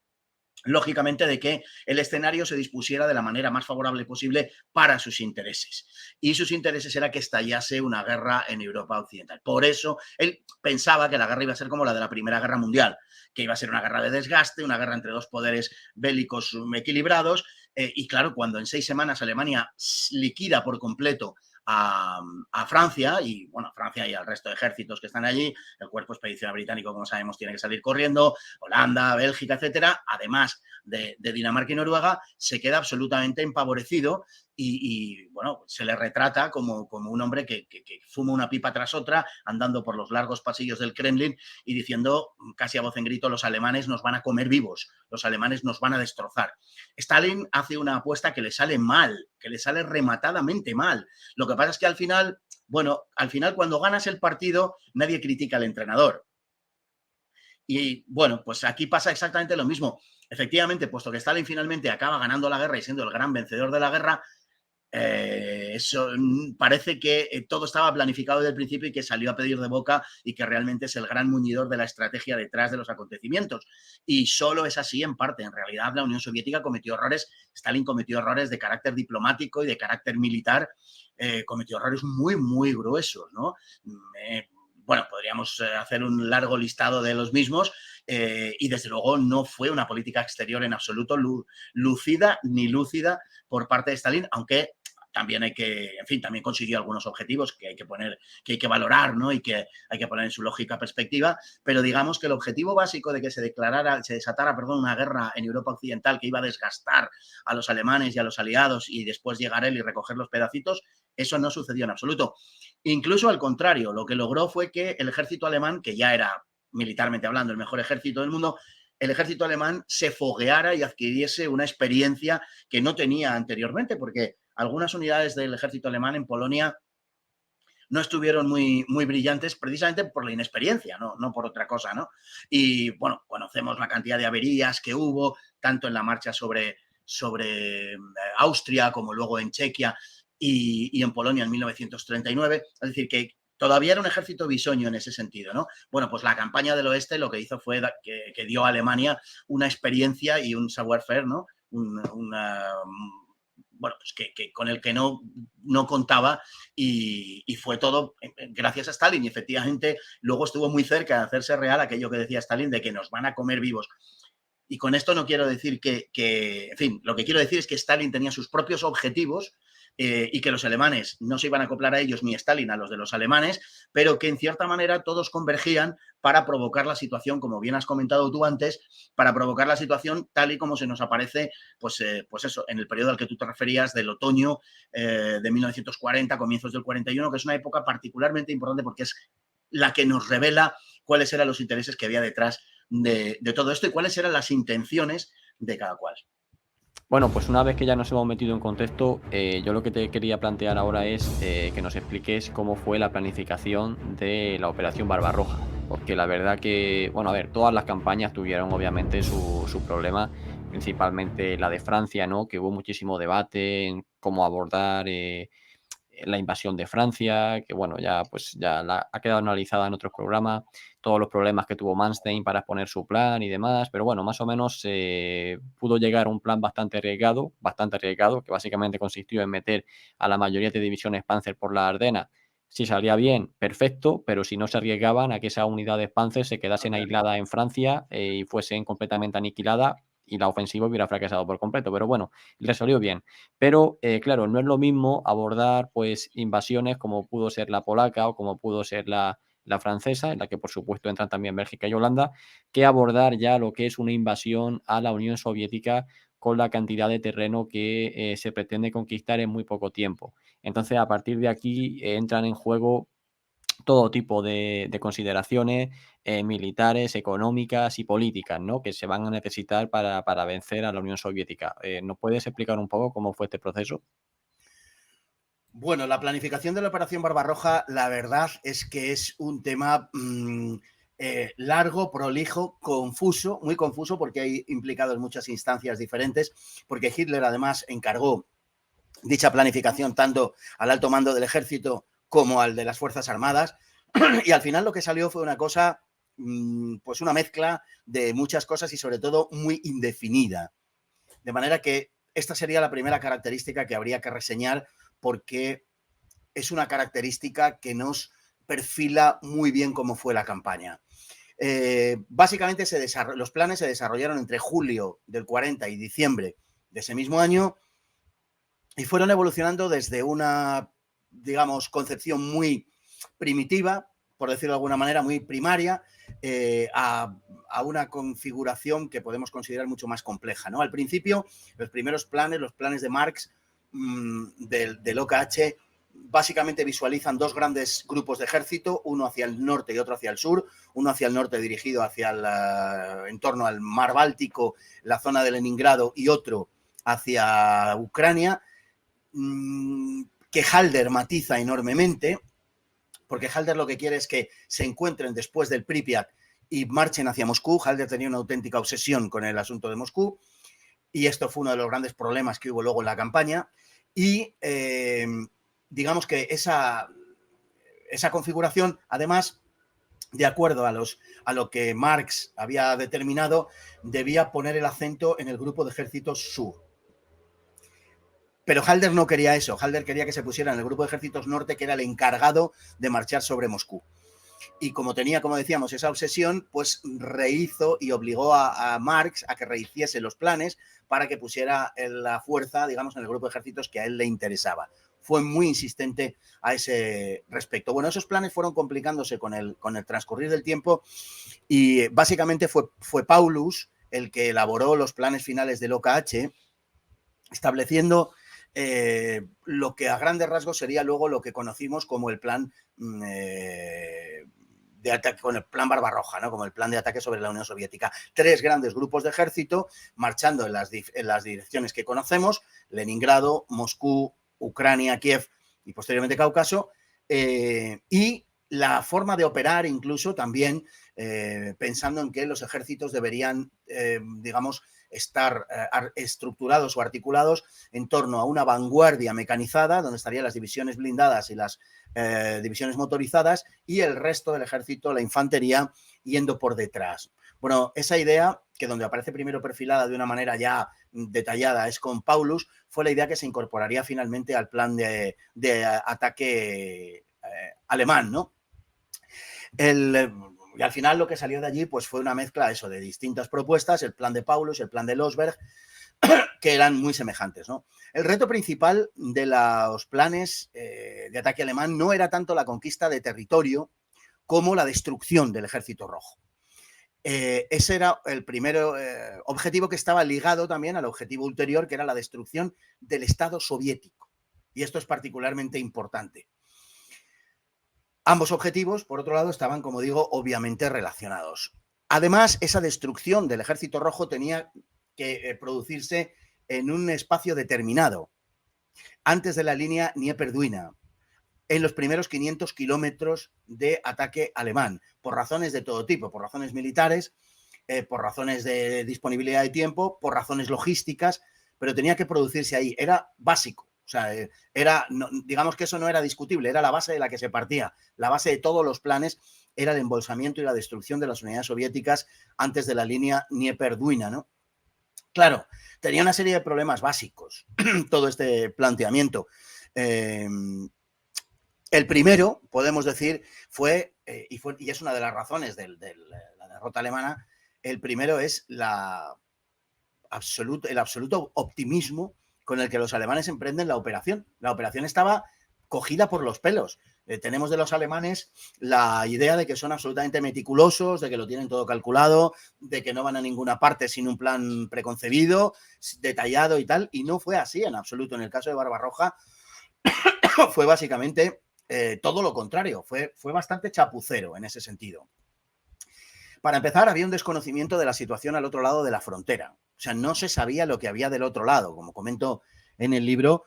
lógicamente de que el escenario se dispusiera de la manera más favorable posible para sus intereses. Y sus intereses era que estallase una guerra en Europa Occidental. Por eso él pensaba que la guerra iba a ser como la de la Primera Guerra Mundial, que iba a ser una guerra de desgaste, una guerra entre dos poderes bélicos equilibrados. Y claro, cuando en 6 semanas Alemania liquida por completo a Francia y, bueno, a Francia y al resto de ejércitos que están allí, el cuerpo expedicionario británico, como sabemos, tiene que salir corriendo, Holanda, Bélgica, etcétera, además de Dinamarca y Noruega, se queda absolutamente empavorecido y bueno, se le retrata como un hombre que fuma una pipa tras otra, andando por los largos pasillos del Kremlin y diciendo casi a voz en grito: los alemanes nos van a comer vivos, los alemanes nos van a destrozar. Stalin hace una apuesta que le sale mal, que le sale rematadamente mal. Lo que pasa es que al final, bueno, cuando ganas el partido, nadie critica al entrenador. Y bueno, pues aquí pasa exactamente lo mismo. Efectivamente, puesto que Stalin finalmente acaba ganando la guerra y siendo el gran vencedor de la guerra, eso parece que todo estaba planificado desde el principio y que salió a pedir de boca y que realmente es el gran muñidor de la estrategia detrás de los acontecimientos. Y solo es así en parte. En realidad, la Unión Soviética cometió errores, Stalin cometió errores de carácter diplomático y de carácter militar, cometió errores muy, muy gruesos, ¿no? Bueno, podríamos hacer un largo listado de los mismos, y desde luego no fue una política exterior en absoluto lúcida ni lúcida por parte de Stalin, aunque también también consiguió algunos objetivos que hay que poner, que hay que valorar, ¿no? Y que hay que poner en su lógica perspectiva, pero digamos que el objetivo básico de que se desatara, una guerra en Europa Occidental que iba a desgastar a los alemanes y a los aliados y después llegar él y recoger los pedacitos, eso no sucedió en absoluto. Incluso al contrario, lo que logró fue que el ejército alemán, que ya era militarmente hablando el mejor ejército del mundo, el ejército alemán se fogueara y adquiriese una experiencia que no tenía anteriormente, porque algunas unidades del ejército alemán en Polonia no estuvieron muy, muy brillantes precisamente por la inexperiencia, no por otra cosa, ¿no? Y bueno, conocemos la cantidad de averías que hubo, tanto en la marcha sobre Austria como luego en Chequia y en Polonia en 1939. Es decir, que todavía era un ejército bisoño en ese sentido, ¿no? Bueno, pues la campaña del oeste lo que hizo fue que dio a Alemania una experiencia y un savoir-faire, ¿no? Bueno, pues que con el que no contaba y fue todo gracias a Stalin y efectivamente luego estuvo muy cerca de hacerse real aquello que decía Stalin de que nos van a comer vivos. Y con esto no quiero decir en fin, lo que quiero decir es que Stalin tenía sus propios objetivos y que los alemanes no se iban a acoplar a ellos ni Stalin a los de los alemanes, pero que en cierta manera todos convergían para provocar la situación, como bien has comentado tú antes, para provocar la situación tal y como se nos aparece, pues eso, en el periodo al que tú te referías del otoño de 1940, comienzos del 41, que es una época particularmente importante porque es la que nos revela cuáles eran los intereses que había detrás de todo esto y cuáles eran las intenciones de cada cual. Bueno, pues una vez que ya nos hemos metido en contexto, yo lo que te quería plantear ahora es que nos expliques cómo fue la planificación de la Operación Barbarroja. Porque la verdad que, bueno, a ver, todas las campañas tuvieron obviamente su problema, principalmente la de Francia, ¿no? Que hubo muchísimo debate en cómo abordar la invasión de Francia, que bueno, ya pues ya ha quedado analizada en otros programas, todos los problemas que tuvo Manstein para exponer su plan y demás, pero bueno, más o menos pudo llegar a un plan bastante arriesgado, que básicamente consistió en meter a la mayoría de divisiones Panzer por la Ardena. Si salía bien, perfecto, pero si no se arriesgaban a que esas unidades Panzer se quedasen aisladas en Francia y fuesen completamente aniquiladas y la ofensiva hubiera fracasado por completo. Pero bueno, le salió bien. Pero, claro, no es lo mismo abordar, pues, invasiones como pudo ser la polaca o como pudo ser la la francesa, en la que por supuesto entran también Bélgica y Holanda, que abordar ya lo que es una invasión a la Unión Soviética con la cantidad de terreno que se pretende conquistar en muy poco tiempo. Entonces, a partir de aquí entran en juego todo tipo de consideraciones militares, económicas y políticas, ¿no? Que se van a necesitar para vencer a la Unión Soviética. ¿Nos puedes explicar un poco cómo fue este proceso? Bueno, la planificación de la Operación Barbarroja, la verdad es que es un tema largo, prolijo, confuso, muy confuso, porque hay implicados muchas instancias diferentes, porque Hitler además encargó dicha planificación tanto al alto mando del ejército como al de las Fuerzas Armadas, y al final lo que salió fue una cosa, pues una mezcla de muchas cosas y sobre todo muy indefinida. De manera que esta sería la primera característica que habría que reseñar, porque es una característica que nos perfila muy bien cómo fue la campaña. Básicamente los planes se desarrollaron entre julio del 40 y diciembre de ese mismo año y fueron evolucionando desde una, digamos, concepción muy primitiva, por decirlo de alguna manera, muy primaria, a una configuración que podemos considerar mucho más compleja, ¿no? Al principio, los primeros planes, los planes de Marx del OKH, básicamente visualizan dos grandes grupos de ejército, uno hacia el norte y otro hacia el sur, uno hacia el norte dirigido en torno al mar Báltico, la zona de Leningrado, y otro hacia Ucrania, que Halder matiza enormemente, porque Halder lo que quiere es que se encuentren después del Pripyat y marchen hacia Moscú. Halder tenía una auténtica obsesión con el asunto de Moscú, y esto fue uno de los grandes problemas que hubo luego en la campaña, y digamos que esa configuración, además, de acuerdo a lo que Marx había determinado, debía poner el acento en el grupo de ejércitos sur. Pero Halder no quería eso. Halder quería que se pusiera en el grupo de ejércitos norte, que era el encargado de marchar sobre Moscú. Y como tenía, como decíamos, esa obsesión, pues rehizo y obligó a Marx a que rehiciese los planes para que pusiera la fuerza, digamos, en el grupo de ejércitos que a él le interesaba. Fue muy insistente a ese respecto. Bueno, esos planes fueron complicándose con el transcurrir del tiempo, y básicamente fue Paulus el que elaboró los planes finales del OKH, estableciendo lo que a grandes rasgos sería luego lo que conocimos como el plan de ataque, con el plan Barbarroja, ¿no? Como el plan de ataque sobre la Unión Soviética. Tres grandes grupos de ejército marchando en las direcciones que conocemos: Leningrado, Moscú, Ucrania, Kiev y posteriormente Cáucaso, y la forma de operar incluso también pensando en que los ejércitos deberían, digamos, estar estructurados o articulados en torno a una vanguardia mecanizada, donde estarían las divisiones blindadas y las divisiones motorizadas, y el resto del ejército, la infantería, yendo por detrás. Bueno, esa idea, que donde aparece primero perfilada de una manera ya detallada es con Paulus, fue la idea que se incorporaría finalmente al plan de ataque alemán, ¿no? Y al final lo que salió de allí pues fue una mezcla eso, de distintas propuestas, el plan de Paulus, el plan de Losberg, que eran muy semejantes, ¿no? El reto principal de los planes de ataque alemán no era tanto la conquista de territorio como la destrucción del Ejército Rojo. Ese era el primer objetivo, que estaba ligado también al objetivo ulterior, que era la destrucción del Estado soviético. Y esto es particularmente importante. Ambos objetivos, por otro lado, estaban, como digo, obviamente relacionados. Además, esa destrucción del Ejército Rojo tenía que producirse en un espacio determinado, antes de la línea Dnieper-Dwina, en los primeros 500 kilómetros de ataque alemán, por razones de todo tipo, por razones militares, por razones de disponibilidad de tiempo, por razones logísticas, pero tenía que producirse ahí. Era básico. O sea, digamos que eso no era discutible, era la base de la que se partía. La base de todos los planes era el embolsamiento y la destrucción de las unidades soviéticas antes de la línea Dnieper-Dwina, ¿no? Claro, tenía una serie de problemas básicos todo este planteamiento. El primero, podemos decir, y es una de las razones de la derrota alemana, el primero es el absoluto optimismo con el que los alemanes emprenden la operación. La operación estaba cogida por los pelos. Tenemos de los alemanes la idea de que son absolutamente meticulosos, de que lo tienen todo calculado, de que no van a ninguna parte sin un plan preconcebido, detallado y tal, y no fue así en absoluto. En el caso de Barbarroja fue básicamente todo lo contrario, fue bastante chapucero en ese sentido. Para empezar, había un desconocimiento de la situación al otro lado de la frontera. O sea, no se sabía lo que había del otro lado. Como comento en el libro,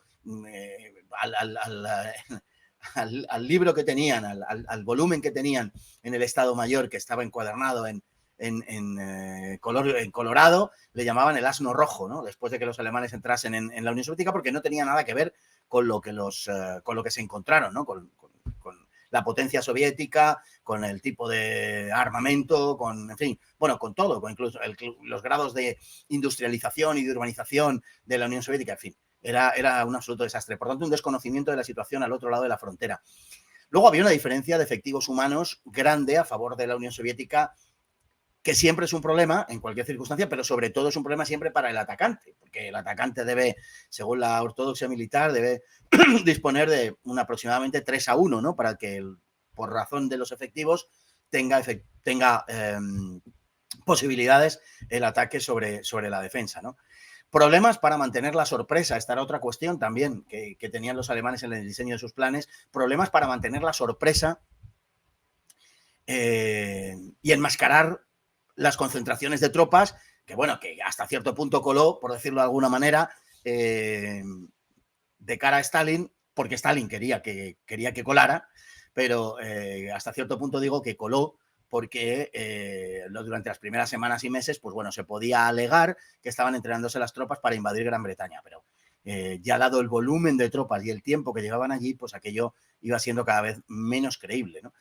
al libro que tenían, al volumen que tenían en el Estado Mayor, que estaba encuadernado en Colorado, le llamaban el asno rojo, ¿no? Después de que los alemanes entrasen en la Unión Soviética, porque no tenía nada que ver con lo que se encontraron, ¿no? Con la potencia soviética, con el tipo de armamento, en fin, bueno, con todo, con incluso los grados de industrialización y de urbanización de la Unión Soviética, en fin, era un absoluto desastre. Por tanto, un desconocimiento de la situación al otro lado de la frontera. Luego había una diferencia de efectivos humanos grande a favor de la Unión Soviética, que siempre es un problema en cualquier circunstancia, pero sobre todo es un problema siempre para el atacante, porque el atacante debe, según la ortodoxia militar, debe disponer de aproximadamente 3-1, ¿no? Para que, por razón de los efectivos, tenga posibilidades el ataque sobre la defensa, ¿no? Problemas para mantener la sorpresa, esta era otra cuestión también que tenían los alemanes en el diseño de sus planes, problemas para mantener la sorpresa y enmascarar las concentraciones de tropas, que bueno, que hasta cierto punto coló, por decirlo de alguna manera, de cara a Stalin, porque Stalin quería que colara, pero hasta cierto punto digo que coló porque durante las primeras semanas y meses, pues bueno, se podía alegar que estaban entrenándose las tropas para invadir Gran Bretaña, pero ya dado el volumen de tropas y el tiempo que llevaban allí, pues aquello iba siendo cada vez menos creíble, ¿no?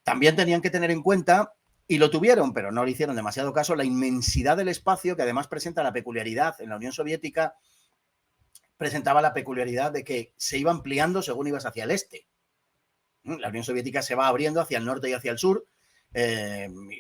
También tenían que tener en cuenta, y lo tuvieron, pero no le hicieron demasiado caso, la inmensidad del espacio, que además presenta la peculiaridad en la Unión Soviética, presentaba la peculiaridad de que se iba ampliando según ibas hacia el este. La Unión Soviética se va abriendo hacia el norte y hacia el sur,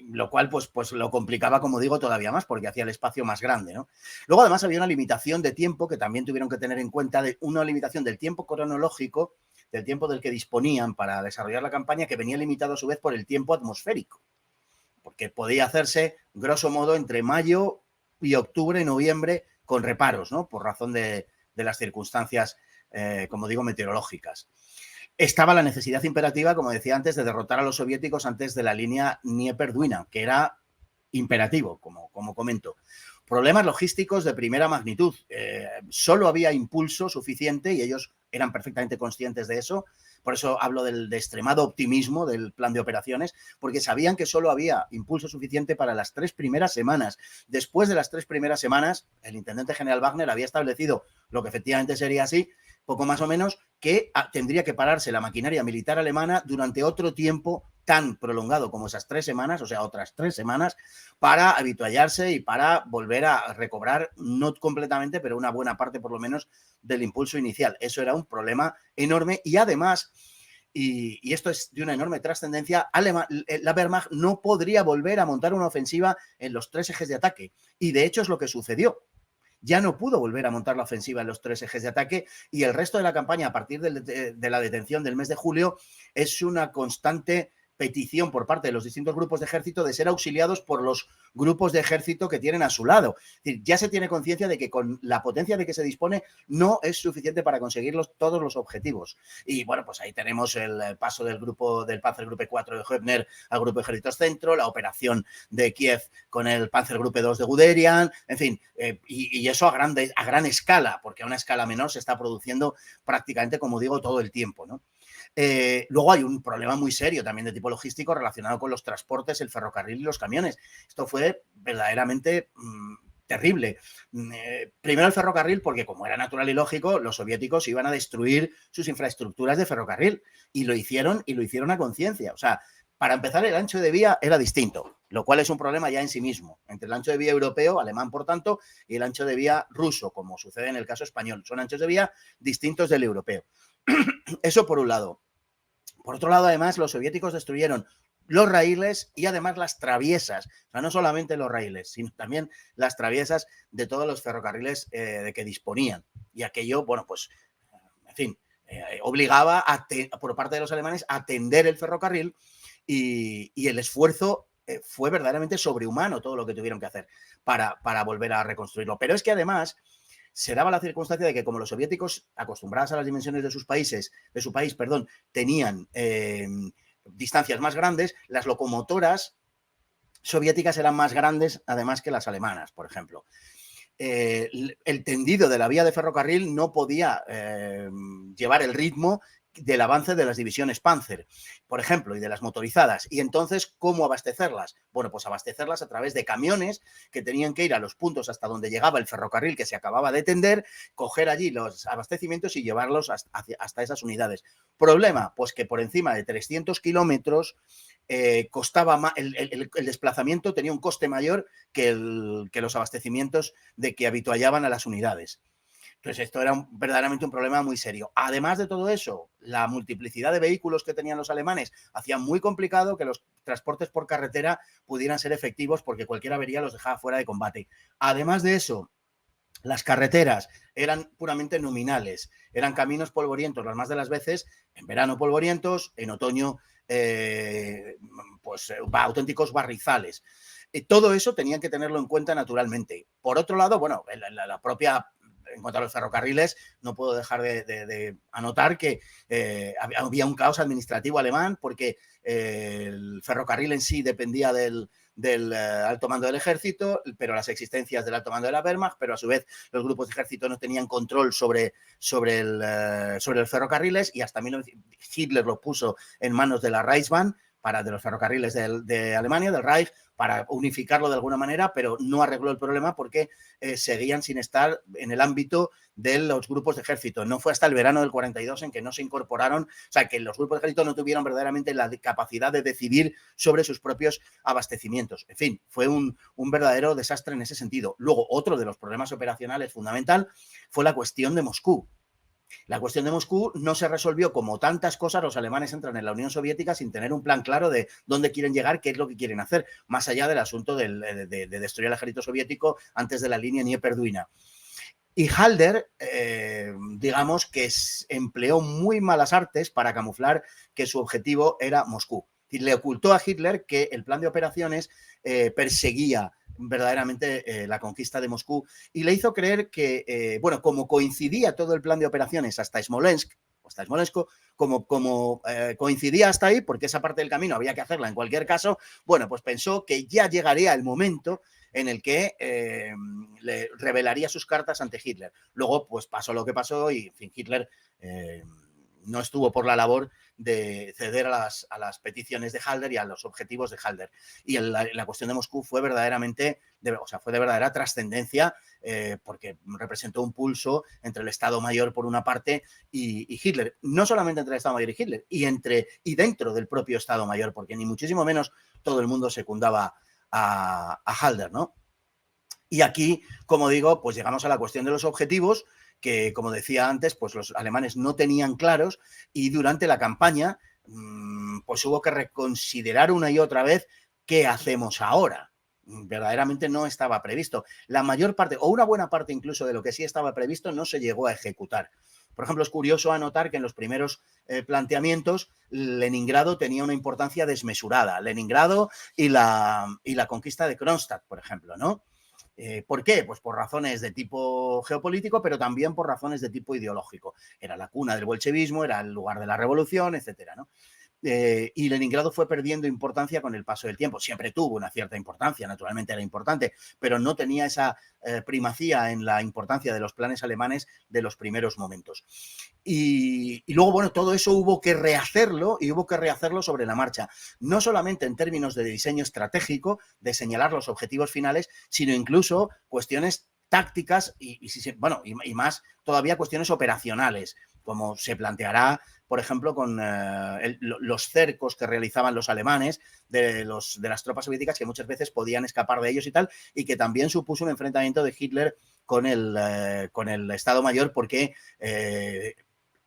lo cual pues lo complicaba, como digo, todavía más, porque hacía el espacio más grande, ¿no? Luego, además, había una limitación de tiempo que también tuvieron que tener en cuenta, de una limitación del tiempo cronológico, del tiempo del que disponían para desarrollar la campaña, que venía limitado a su vez por el tiempo atmosférico, porque podía hacerse, grosso modo, entre mayo y octubre, noviembre, con reparos, ¿no? Por razón de las circunstancias, como digo, meteorológicas. Estaba la necesidad imperativa, como decía antes, de derrotar a los soviéticos antes de la línea Dnieper-Dwina, que era imperativo, como comento. Problemas logísticos de primera magnitud. Solo había impulso suficiente y ellos eran perfectamente conscientes de eso. Por eso hablo de extremado optimismo del plan de operaciones, porque sabían que solo había impulso suficiente para las 3 primeras semanas. Después de las 3 primeras semanas, el intendente general Wagner había establecido lo que efectivamente sería así, poco más o menos, que tendría que pararse la maquinaria militar alemana durante otro tiempo tan prolongado como esas 3 semanas, o sea, otras 3 semanas, para habituallarse y para volver a recobrar, no completamente, pero una buena parte por lo menos del impulso inicial. Eso era un problema enorme y además, y esto es de una enorme trascendencia, la Wehrmacht no podría volver a montar una ofensiva en los 3 ejes de ataque. Y de hecho es lo que sucedió. Ya no pudo volver a montar la ofensiva en los 3 ejes de ataque y el resto de la campaña, a partir de la detención del mes de julio, es una constante petición por parte de los distintos grupos de ejército de ser auxiliados por los grupos de ejército que tienen a su lado. Es decir, ya se tiene conciencia de que con la potencia de que se dispone no es suficiente para conseguir todos los objetivos. Y bueno, pues ahí tenemos el paso del Panzergruppe 4 de Höbner al Grupo de Ejércitos Centro, la operación de Kiev con el Panzergruppe 2 de Guderian, en fin, y eso a gran escala, porque a una escala menor se está produciendo prácticamente, como digo, todo el tiempo, ¿no? Luego hay un problema muy serio también de tipo logístico relacionado con los transportes, el ferrocarril y los camiones. Esto fue verdaderamente terrible. Primero el ferrocarril, porque como era natural y lógico, los soviéticos iban a destruir sus infraestructuras de ferrocarril y lo hicieron a conciencia. O sea, para empezar, el ancho de vía era distinto, lo cual es un problema ya en sí mismo, entre el ancho de vía europeo, alemán por tanto, y el ancho de vía ruso, como sucede en el caso español. Son anchos de vía distintos del europeo. Eso por un lado. Por otro lado, además, los soviéticos destruyeron los raíles y además las traviesas. O sea, no solamente los raíles, sino también las traviesas de todos los ferrocarriles de que disponían. Y aquello, bueno, pues, en fin, obligaba por parte de los alemanes a tender el ferrocarril y el esfuerzo fue verdaderamente sobrehumano todo lo que tuvieron que hacer para volver a reconstruirlo. Pero es que además se daba la circunstancia de que como los soviéticos, acostumbrados a las dimensiones de su país, tenían distancias más grandes, las locomotoras soviéticas eran más grandes además que las alemanas, por ejemplo. El tendido de la vía de ferrocarril no podía llevar el ritmo del avance de las divisiones Panzer, por ejemplo, y de las motorizadas. Y entonces, ¿cómo abastecerlas? Bueno, pues abastecerlas a través de camiones que tenían que ir a los puntos hasta donde llegaba el ferrocarril que se acababa de tender, coger allí los abastecimientos y llevarlos hasta esas unidades. Problema, pues que por encima de 300 kilómetros costaba más, el desplazamiento tenía un coste mayor que los abastecimientos de que habituallaban a las unidades. Entonces, esto era verdaderamente un problema muy serio. Además de todo eso, la multiplicidad de vehículos que tenían los alemanes hacía muy complicado que los transportes por carretera pudieran ser efectivos porque cualquier avería los dejaba fuera de combate. Además de eso, las carreteras eran puramente nominales, eran caminos polvorientos las más de las veces, en verano polvorientos, en otoño auténticos barrizales. Todo eso tenían que tenerlo en cuenta naturalmente. Por otro lado, bueno, la propia... En cuanto a los ferrocarriles, no puedo dejar de anotar que había un caos administrativo alemán porque el ferrocarril en sí dependía del alto mando del ejército, pero las existencias del alto mando de la Wehrmacht, pero a su vez los grupos de ejército no tenían control sobre los ferrocarriles y hasta Hitler lo puso en manos de la Reichsbahn, de los ferrocarriles de Alemania, del Reich, para unificarlo de alguna manera, pero no arregló el problema porque seguían sin estar en el ámbito de los grupos de ejército. No fue hasta el verano del 42 en que no se incorporaron, o sea, que los grupos de ejército no tuvieron verdaderamente la capacidad de decidir sobre sus propios abastecimientos. En fin, fue un verdadero desastre en ese sentido. Luego, otro de los problemas operacionales fundamental fue la cuestión de Moscú. La cuestión de Moscú no se resolvió como tantas cosas. Los alemanes entran en la Unión Soviética sin tener un plan claro de dónde quieren llegar, qué es lo que quieren hacer, más allá del asunto de destruir el ejército soviético antes de la línea Dnieper-Dwina. Y Halder, digamos que empleó muy malas artes para camuflar que su objetivo era Moscú. Y le ocultó a Hitler que el plan de operaciones perseguía verdaderamente la conquista de Moscú y le hizo creer que, como coincidía todo el plan de operaciones hasta Smolensk, como coincidía hasta ahí, porque esa parte del camino había que hacerla en cualquier caso, pues pensó que ya llegaría el momento en el que le revelaría sus cartas ante Hitler. Luego, pues pasó lo que pasó y, en fin, Hitler no estuvo por la labor de ceder a las peticiones de Halder y a los objetivos de Halder. Y la cuestión de Moscú fue verdaderamente, fue de verdadera trascendencia porque representó un pulso entre el Estado Mayor por una parte y Hitler. No solamente entre el Estado Mayor y Hitler, y dentro del propio Estado Mayor, porque ni muchísimo menos todo el mundo secundaba a Halder, ¿no? Y aquí, como digo, pues llegamos a la cuestión de los objetivos, que, como decía antes, pues los alemanes no tenían claros y durante la campaña pues hubo que reconsiderar una y otra vez qué hacemos ahora. Verdaderamente no estaba previsto. La mayor parte, o una buena parte incluso de lo que sí estaba previsto, no se llegó a ejecutar. Por ejemplo, es curioso anotar que en los primeros planteamientos Leningrado tenía una importancia desmesurada. Leningrado y la conquista de Kronstadt, por ejemplo, ¿no? ¿Por qué? Pues por razones de tipo geopolítico, pero también por razones de tipo ideológico. Era la cuna del bolchevismo, era el lugar de la revolución, etcétera, ¿no? Y Leningrado fue perdiendo importancia con el paso del tiempo. Siempre tuvo una cierta importancia, naturalmente era importante, pero no tenía esa primacía en la importancia de los planes alemanes de los primeros momentos. Y luego, todo eso hubo que rehacerlo y hubo que rehacerlo sobre la marcha. No solamente en términos de diseño estratégico, de señalar los objetivos finales, sino incluso cuestiones tácticas y más todavía cuestiones operacionales, como se planteará, por ejemplo, con los cercos que realizaban los alemanes de las tropas soviéticas, que muchas veces podían escapar de ellos y tal, y que también supuso un enfrentamiento de Hitler con el Estado Mayor, porque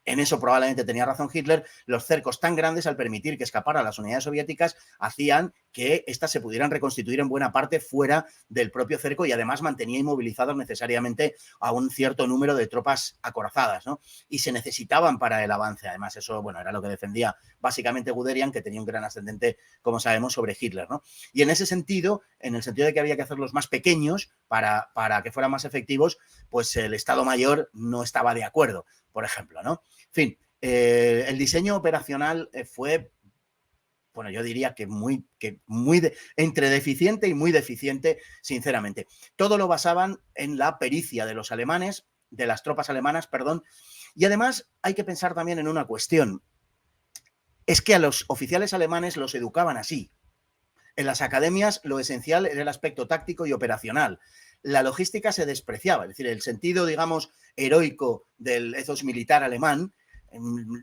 en eso probablemente tenía razón Hitler, los cercos tan grandes al permitir que escaparan las unidades soviéticas hacían que éstas se pudieran reconstituir en buena parte fuera del propio cerco y además mantenía inmovilizados necesariamente a un cierto número de tropas acorazadas, ¿no? Y se necesitaban para el avance. Además, eso, bueno, era lo que defendía básicamente Guderian, que tenía un gran ascendente, como sabemos, sobre Hitler, ¿no? Y en ese sentido, en el sentido de que había que hacerlos más pequeños para que fueran más efectivos, pues el Estado Mayor no estaba de acuerdo, por ejemplo, ¿no? En fin, el diseño operacional fue, bueno, yo diría que entre deficiente y muy deficiente, sinceramente. Todo lo basaban en la pericia de los alemanes, de las tropas alemanas, perdón, y además hay que pensar también en una cuestión. Es que a los oficiales alemanes los educaban así. En las academias lo esencial era el aspecto táctico y operacional. La logística se despreciaba, es decir, el sentido, digamos, heroico del ethos militar alemán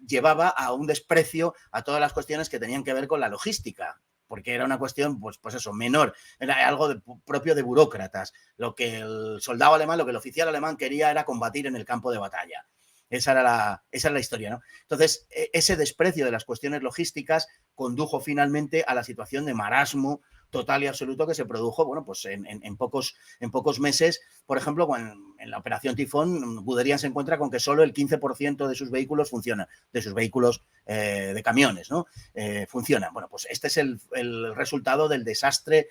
llevaba a un desprecio a todas las cuestiones que tenían que ver con la logística, porque era una cuestión, pues eso, menor, era algo propio de burócratas. Lo que el soldado alemán, lo que el oficial alemán quería era combatir en el campo de batalla. Esa era la historia, ¿no? Entonces, ese desprecio de las cuestiones logísticas condujo finalmente a la situación de marasmo total y absoluto que se produjo, bueno, pues en pocos meses. Por ejemplo, en la operación Tifón, Guderian se encuentra con que solo el 15% de sus vehículos funcionan, de sus vehículos de camiones, ¿no? Funcionan. Bueno, pues este es el resultado del desastre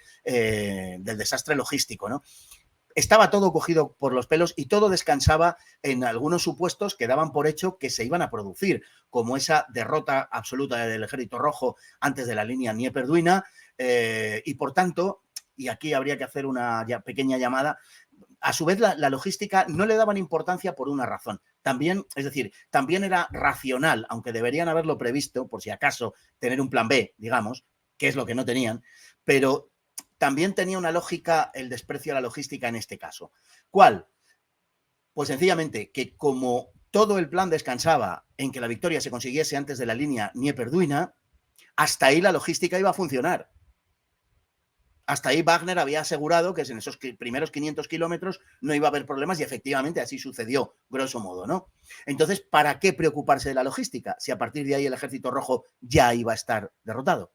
logístico, ¿no? Estaba todo cogido por los pelos y todo descansaba en algunos supuestos que daban por hecho que se iban a producir, como esa derrota absoluta del Ejército Rojo antes de la línea Dnieper-Dwina, y por tanto, y aquí habría que hacer una pequeña llamada, a su vez la logística no le daban importancia por una razón. También, es decir, también era racional, aunque deberían haberlo previsto, por si acaso, tener un plan B, digamos, que es lo que no tenían, pero también tenía una lógica el desprecio a la logística en este caso. ¿Cuál? Pues sencillamente que como todo el plan descansaba en que la victoria se consiguiese antes de la línea Dnieper-Dwina, hasta ahí la logística iba a funcionar. Hasta ahí Wagner había asegurado que en esos primeros 500 kilómetros no iba a haber problemas y efectivamente así sucedió, grosso modo, ¿no? Entonces, ¿para qué preocuparse de la logística si a partir de ahí el Ejército Rojo ya iba a estar derrotado?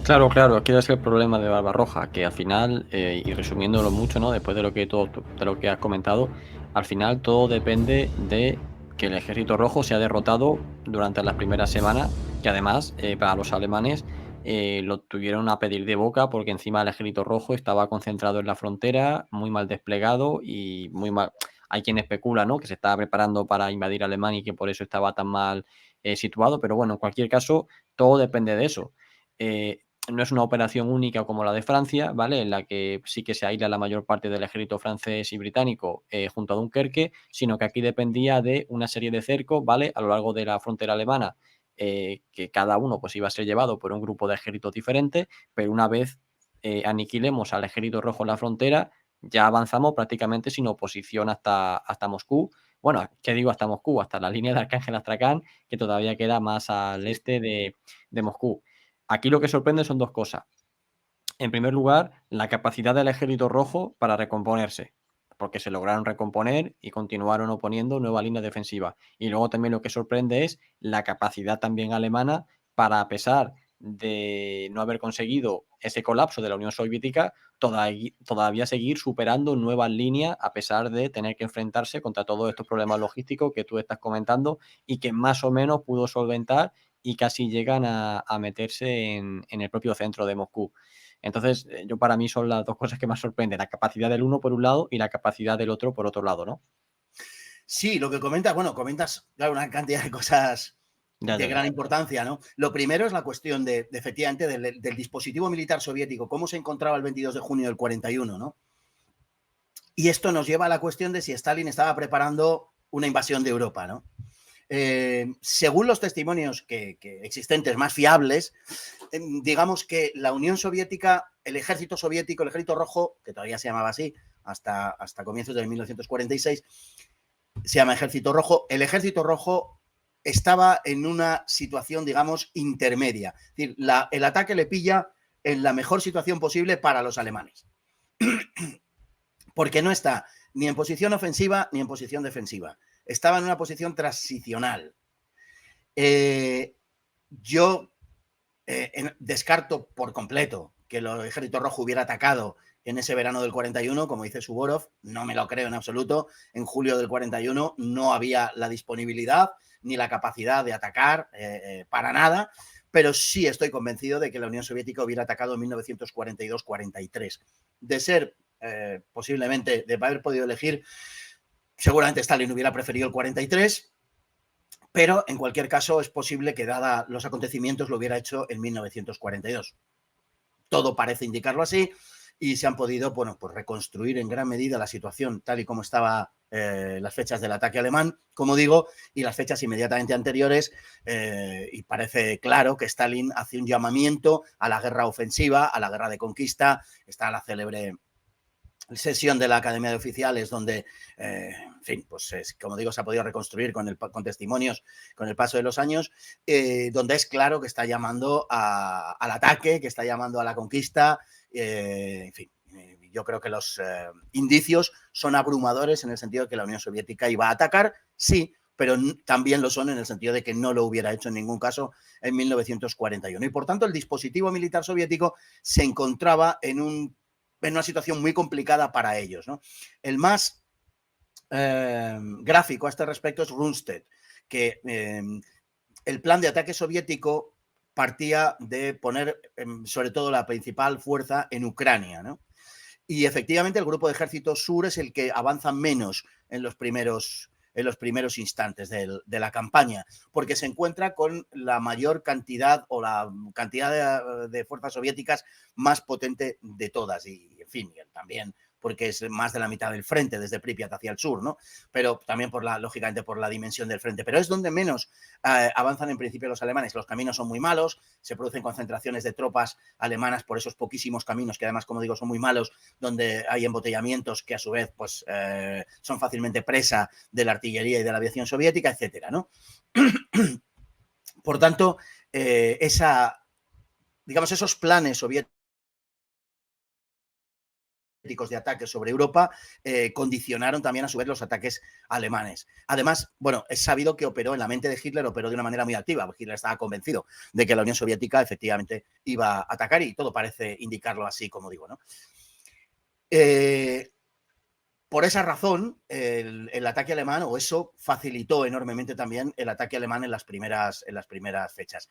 Claro, aquí es el problema de Barbarroja, que al final, y resumiéndolo mucho, ¿no? Después de lo que has comentado, al final todo depende de que el Ejército Rojo se ha derrotado durante las primeras semanas, que además para los alemanes lo tuvieron a pedir de boca porque encima el Ejército Rojo estaba concentrado en la frontera, muy mal desplegado y muy mal. Hay quien especula, ¿no? Que se estaba preparando para invadir Alemania y que por eso estaba tan mal situado, pero bueno, en cualquier caso, todo depende de eso. No es una operación única como la de Francia, ¿vale? En la que sí que se aísla la mayor parte del ejército francés y británico junto a Dunkerque, sino que aquí dependía de una serie de cercos, ¿vale? A lo largo de la frontera alemana, que cada uno pues iba a ser llevado por un grupo de ejércitos diferentes, pero una vez aniquilemos al ejército rojo en la frontera, ya avanzamos prácticamente sin oposición hasta Moscú. Bueno, ¿qué digo hasta Moscú? Hasta la línea de Arcángel Astracán, que todavía queda más al este de Moscú. Aquí lo que sorprende son dos cosas. En primer lugar, la capacidad del Ejército Rojo para recomponerse, porque se lograron recomponer y continuaron oponiendo nuevas líneas defensivas. Y luego también lo que sorprende es la capacidad también alemana para, a pesar de no haber conseguido ese colapso de la Unión Soviética, todavía seguir superando nuevas líneas a pesar de tener que enfrentarse contra todos estos problemas logísticos que tú estás comentando y que más o menos pudo solventar y casi llegan a meterse en el propio centro de Moscú. Entonces, yo para mí son las dos cosas que más sorprenden, la capacidad del uno por un lado y la capacidad del otro por otro lado, ¿no? Sí, lo que comentas, claro, una cantidad de cosas de gran importancia, ¿no? Lo primero es la cuestión efectivamente, del dispositivo militar soviético, cómo se encontraba el 22 de junio del 41, ¿no? Y esto nos lleva a la cuestión de si Stalin estaba preparando una invasión de Europa, ¿no? Según los testimonios que existentes más fiables, digamos que la Unión Soviética, el ejército soviético, el ejército rojo, que todavía se llamaba así, hasta comienzos de 1946, se llama ejército rojo. El ejército rojo estaba en una situación, digamos, intermedia. Es decir, el ataque le pilla en la mejor situación posible para los alemanes. Porque no está ni en posición ofensiva ni en posición defensiva. estaba en una posición transicional. Yo descarto por completo que el Ejército Rojo hubiera atacado en ese verano del 41, como dice Suvorov, no me lo creo en absoluto. En julio del 41 no había la disponibilidad ni la capacidad de atacar para nada, pero sí estoy convencido de que la Unión Soviética hubiera atacado en 1942-43. De ser posiblemente, de haber podido elegir, seguramente Stalin hubiera preferido el 43, pero en cualquier caso es posible que, dada los acontecimientos, lo hubiera hecho en 1942. Todo parece indicarlo así y se han podido, bueno, pues reconstruir en gran medida la situación tal y como estaba las fechas del ataque alemán, como digo, y las fechas inmediatamente anteriores, y parece claro que Stalin hace un llamamiento a la guerra ofensiva, a la guerra de conquista. Está la célebre sesión de la Academia de Oficiales donde, en fin, pues como digo, se ha podido reconstruir con testimonios con el paso de los años, donde es claro que está llamando al ataque, que está llamando a la conquista, en fin. Yo creo que los indicios son abrumadores en el sentido de que la Unión Soviética iba a atacar, sí, pero también lo son en el sentido de que no lo hubiera hecho en ningún caso en 1941. Y por tanto, el dispositivo militar soviético se encontraba en una situación muy complicada para ellos, ¿no? El más gráfico a este respecto es Rundstedt, que el plan de ataque soviético partía de poner sobre todo la principal fuerza en Ucrania, ¿no? Y efectivamente el grupo de ejército sur es el que avanza menos en los primeros instantes de la campaña, porque se encuentra con la mayor cantidad o la cantidad de fuerzas soviéticas más potente de todas. Y, en fin, también porque es más de la mitad del frente, desde Pripyat hacia el sur, ¿no? Pero también, lógicamente, por la dimensión del frente. Pero es donde menos avanzan en principio los alemanes. Los caminos son muy malos, se producen concentraciones de tropas alemanas por esos poquísimos caminos, que además, como digo, son muy malos, donde hay embotellamientos que a su vez pues, son fácilmente presa de la artillería y de la aviación soviética, etcétera, ¿no? Por tanto, esos planes soviéticos de ataque sobre Europa condicionaron también a su vez los ataques alemanes. Además, bueno, es sabido que operó en la mente de Hitler, operó de una manera muy activa. Hitler estaba convencido de que la Unión Soviética efectivamente iba a atacar y todo parece indicarlo así, como digo, ¿no? Por esa razón, el ataque alemán, o eso facilitó enormemente también el ataque alemán en las primeras fechas.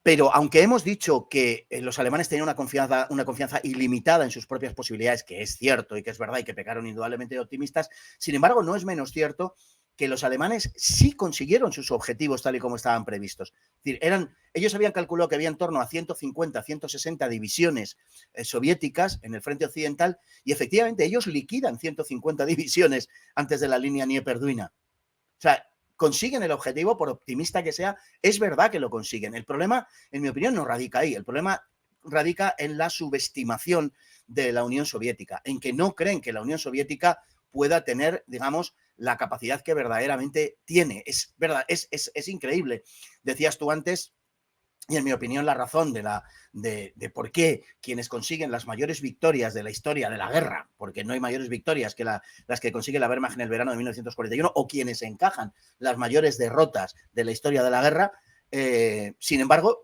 Pero aunque hemos dicho que los alemanes tenían una confianza ilimitada en sus propias posibilidades, que es cierto y que es verdad y que pecaron indudablemente de optimistas, sin embargo, no es menos cierto que los alemanes sí consiguieron sus objetivos tal y como estaban previstos. Es decir, ellos habían calculado que había en torno a 150, 160 divisiones soviéticas en el frente occidental y efectivamente ellos liquidan 150 divisiones antes de la línea Dnieper-Dwina. O sea, consiguen el objetivo, por optimista que sea, es verdad que lo consiguen. El problema, en mi opinión, no radica ahí. El problema radica en la subestimación de la Unión Soviética, en que no creen que la Unión Soviética pueda tener, digamos, la capacidad que verdaderamente tiene. Es verdad, es increíble. Decías tú antes, y en mi opinión la razón de por qué quienes consiguen las mayores victorias de la historia de la guerra, porque no hay mayores victorias que las que consigue la Wehrmacht en el verano de 1941, o quienes encajan las mayores derrotas de la historia de la guerra, sin embargo,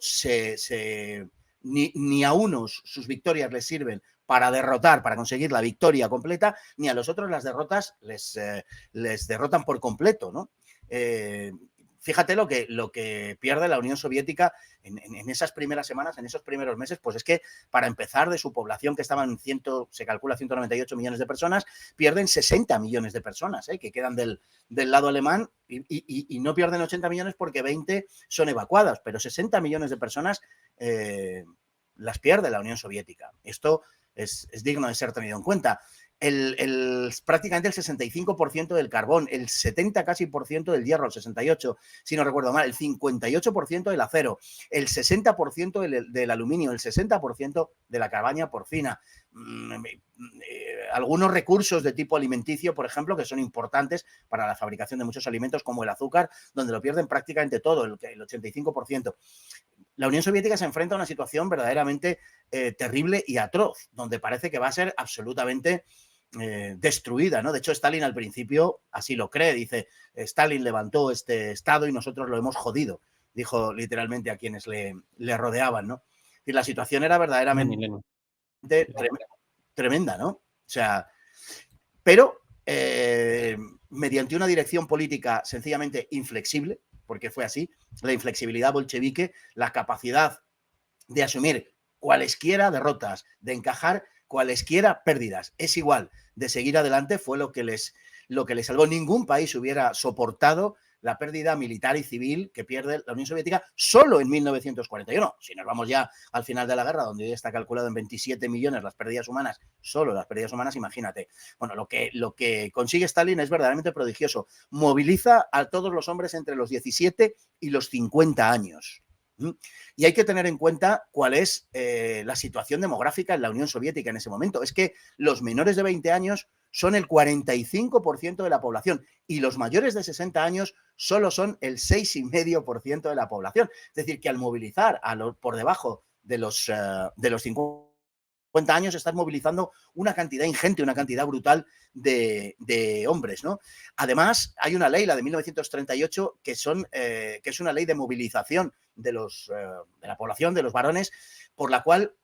ni a unos sus victorias les sirven para derrotar, para conseguir la victoria completa, ni a los otros las derrotas les derrotan por completo, ¿no? Fíjate lo que pierde la Unión Soviética en esas primeras semanas, en esos primeros meses, pues es que para empezar, de su población que estaban se calcula 198 millones de personas, pierden 60 millones de personas que quedan del lado alemán y no pierden 80 millones porque 20 son evacuadas, pero 60 millones de personas las pierde la Unión Soviética. Esto es digno de ser tenido en cuenta. Prácticamente el 65% del carbón, el 70% casi del hierro, el 68%, si no recuerdo mal, el 58% del acero, el 60% del aluminio, el 60% de la cabaña porcina. Algunos recursos de tipo alimenticio, por ejemplo, que son importantes para la fabricación de muchos alimentos, como el azúcar, donde lo pierden prácticamente todo, el 85%. La Unión Soviética se enfrenta a una situación verdaderamente terrible y atroz, donde parece que va a ser absolutamente destruida, ¿no? De hecho, Stalin al principio así lo cree, dice, Stalin levantó este Estado y nosotros lo hemos jodido, dijo literalmente a quienes le rodeaban, ¿no? Y la situación era verdaderamente tremenda, ¿no? O sea, pero mediante una dirección política sencillamente inflexible, porque fue así, la inflexibilidad bolchevique, la capacidad de asumir cualesquiera derrotas, de encajar cualesquiera pérdidas, es igual, de seguir adelante, fue lo que les salvó. Ningún país hubiera soportado la pérdida militar y civil que pierde la Unión Soviética solo en 1941. Si nos vamos ya al final de la guerra, donde hoy está calculado en 27 millones las pérdidas humanas, solo las pérdidas humanas, imagínate. Bueno, lo que consigue Stalin es verdaderamente prodigioso. Moviliza a todos los hombres entre los 17 y los 50 años. Y hay que tener en cuenta cuál es la situación demográfica en la Unión Soviética en ese momento. Es que los menores de 20 años son el 45% de la población y los mayores de 60 años solo son el 6,5% de la población. Es decir, que al movilizar por debajo de los 50 años estás movilizando una cantidad ingente, una cantidad brutal de hombres, ¿no? Además, hay una ley, la de 1938, que es una ley de movilización de la población, de los varones, por la cual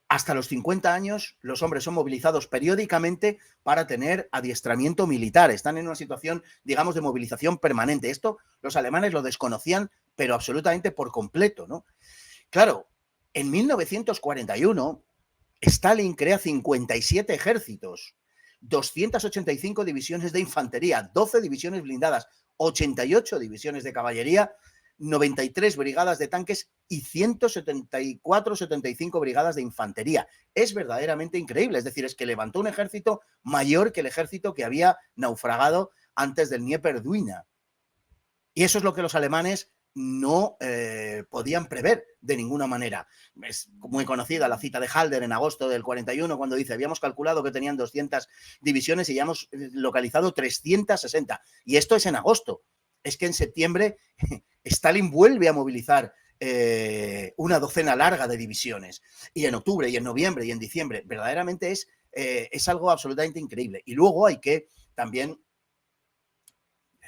hasta los 50 años los hombres son movilizados periódicamente para tener adiestramiento militar. Están en una situación, digamos, de movilización permanente. Esto los alemanes lo desconocían, pero absolutamente por completo, ¿no? Claro, en 1941, Stalin crea 57 ejércitos, 285 divisiones de infantería, 12 divisiones blindadas, 88 divisiones de caballería, 93 brigadas de tanques y 174-75 brigadas de infantería. Es verdaderamente increíble. Es decir, es que levantó un ejército mayor que el ejército que había naufragado antes del Dnieper-Dwina. Y eso es lo que los alemanes no podían prever de ninguna manera. Es muy conocida la cita de Halder en agosto del 41, cuando dice, habíamos calculado que tenían 200 divisiones y ya hemos localizado 360. Y esto es en agosto. Es que en septiembre Stalin vuelve a movilizar una docena larga de divisiones. Y en octubre, y en noviembre, y en diciembre. Verdaderamente es algo absolutamente increíble. Y luego hay que también,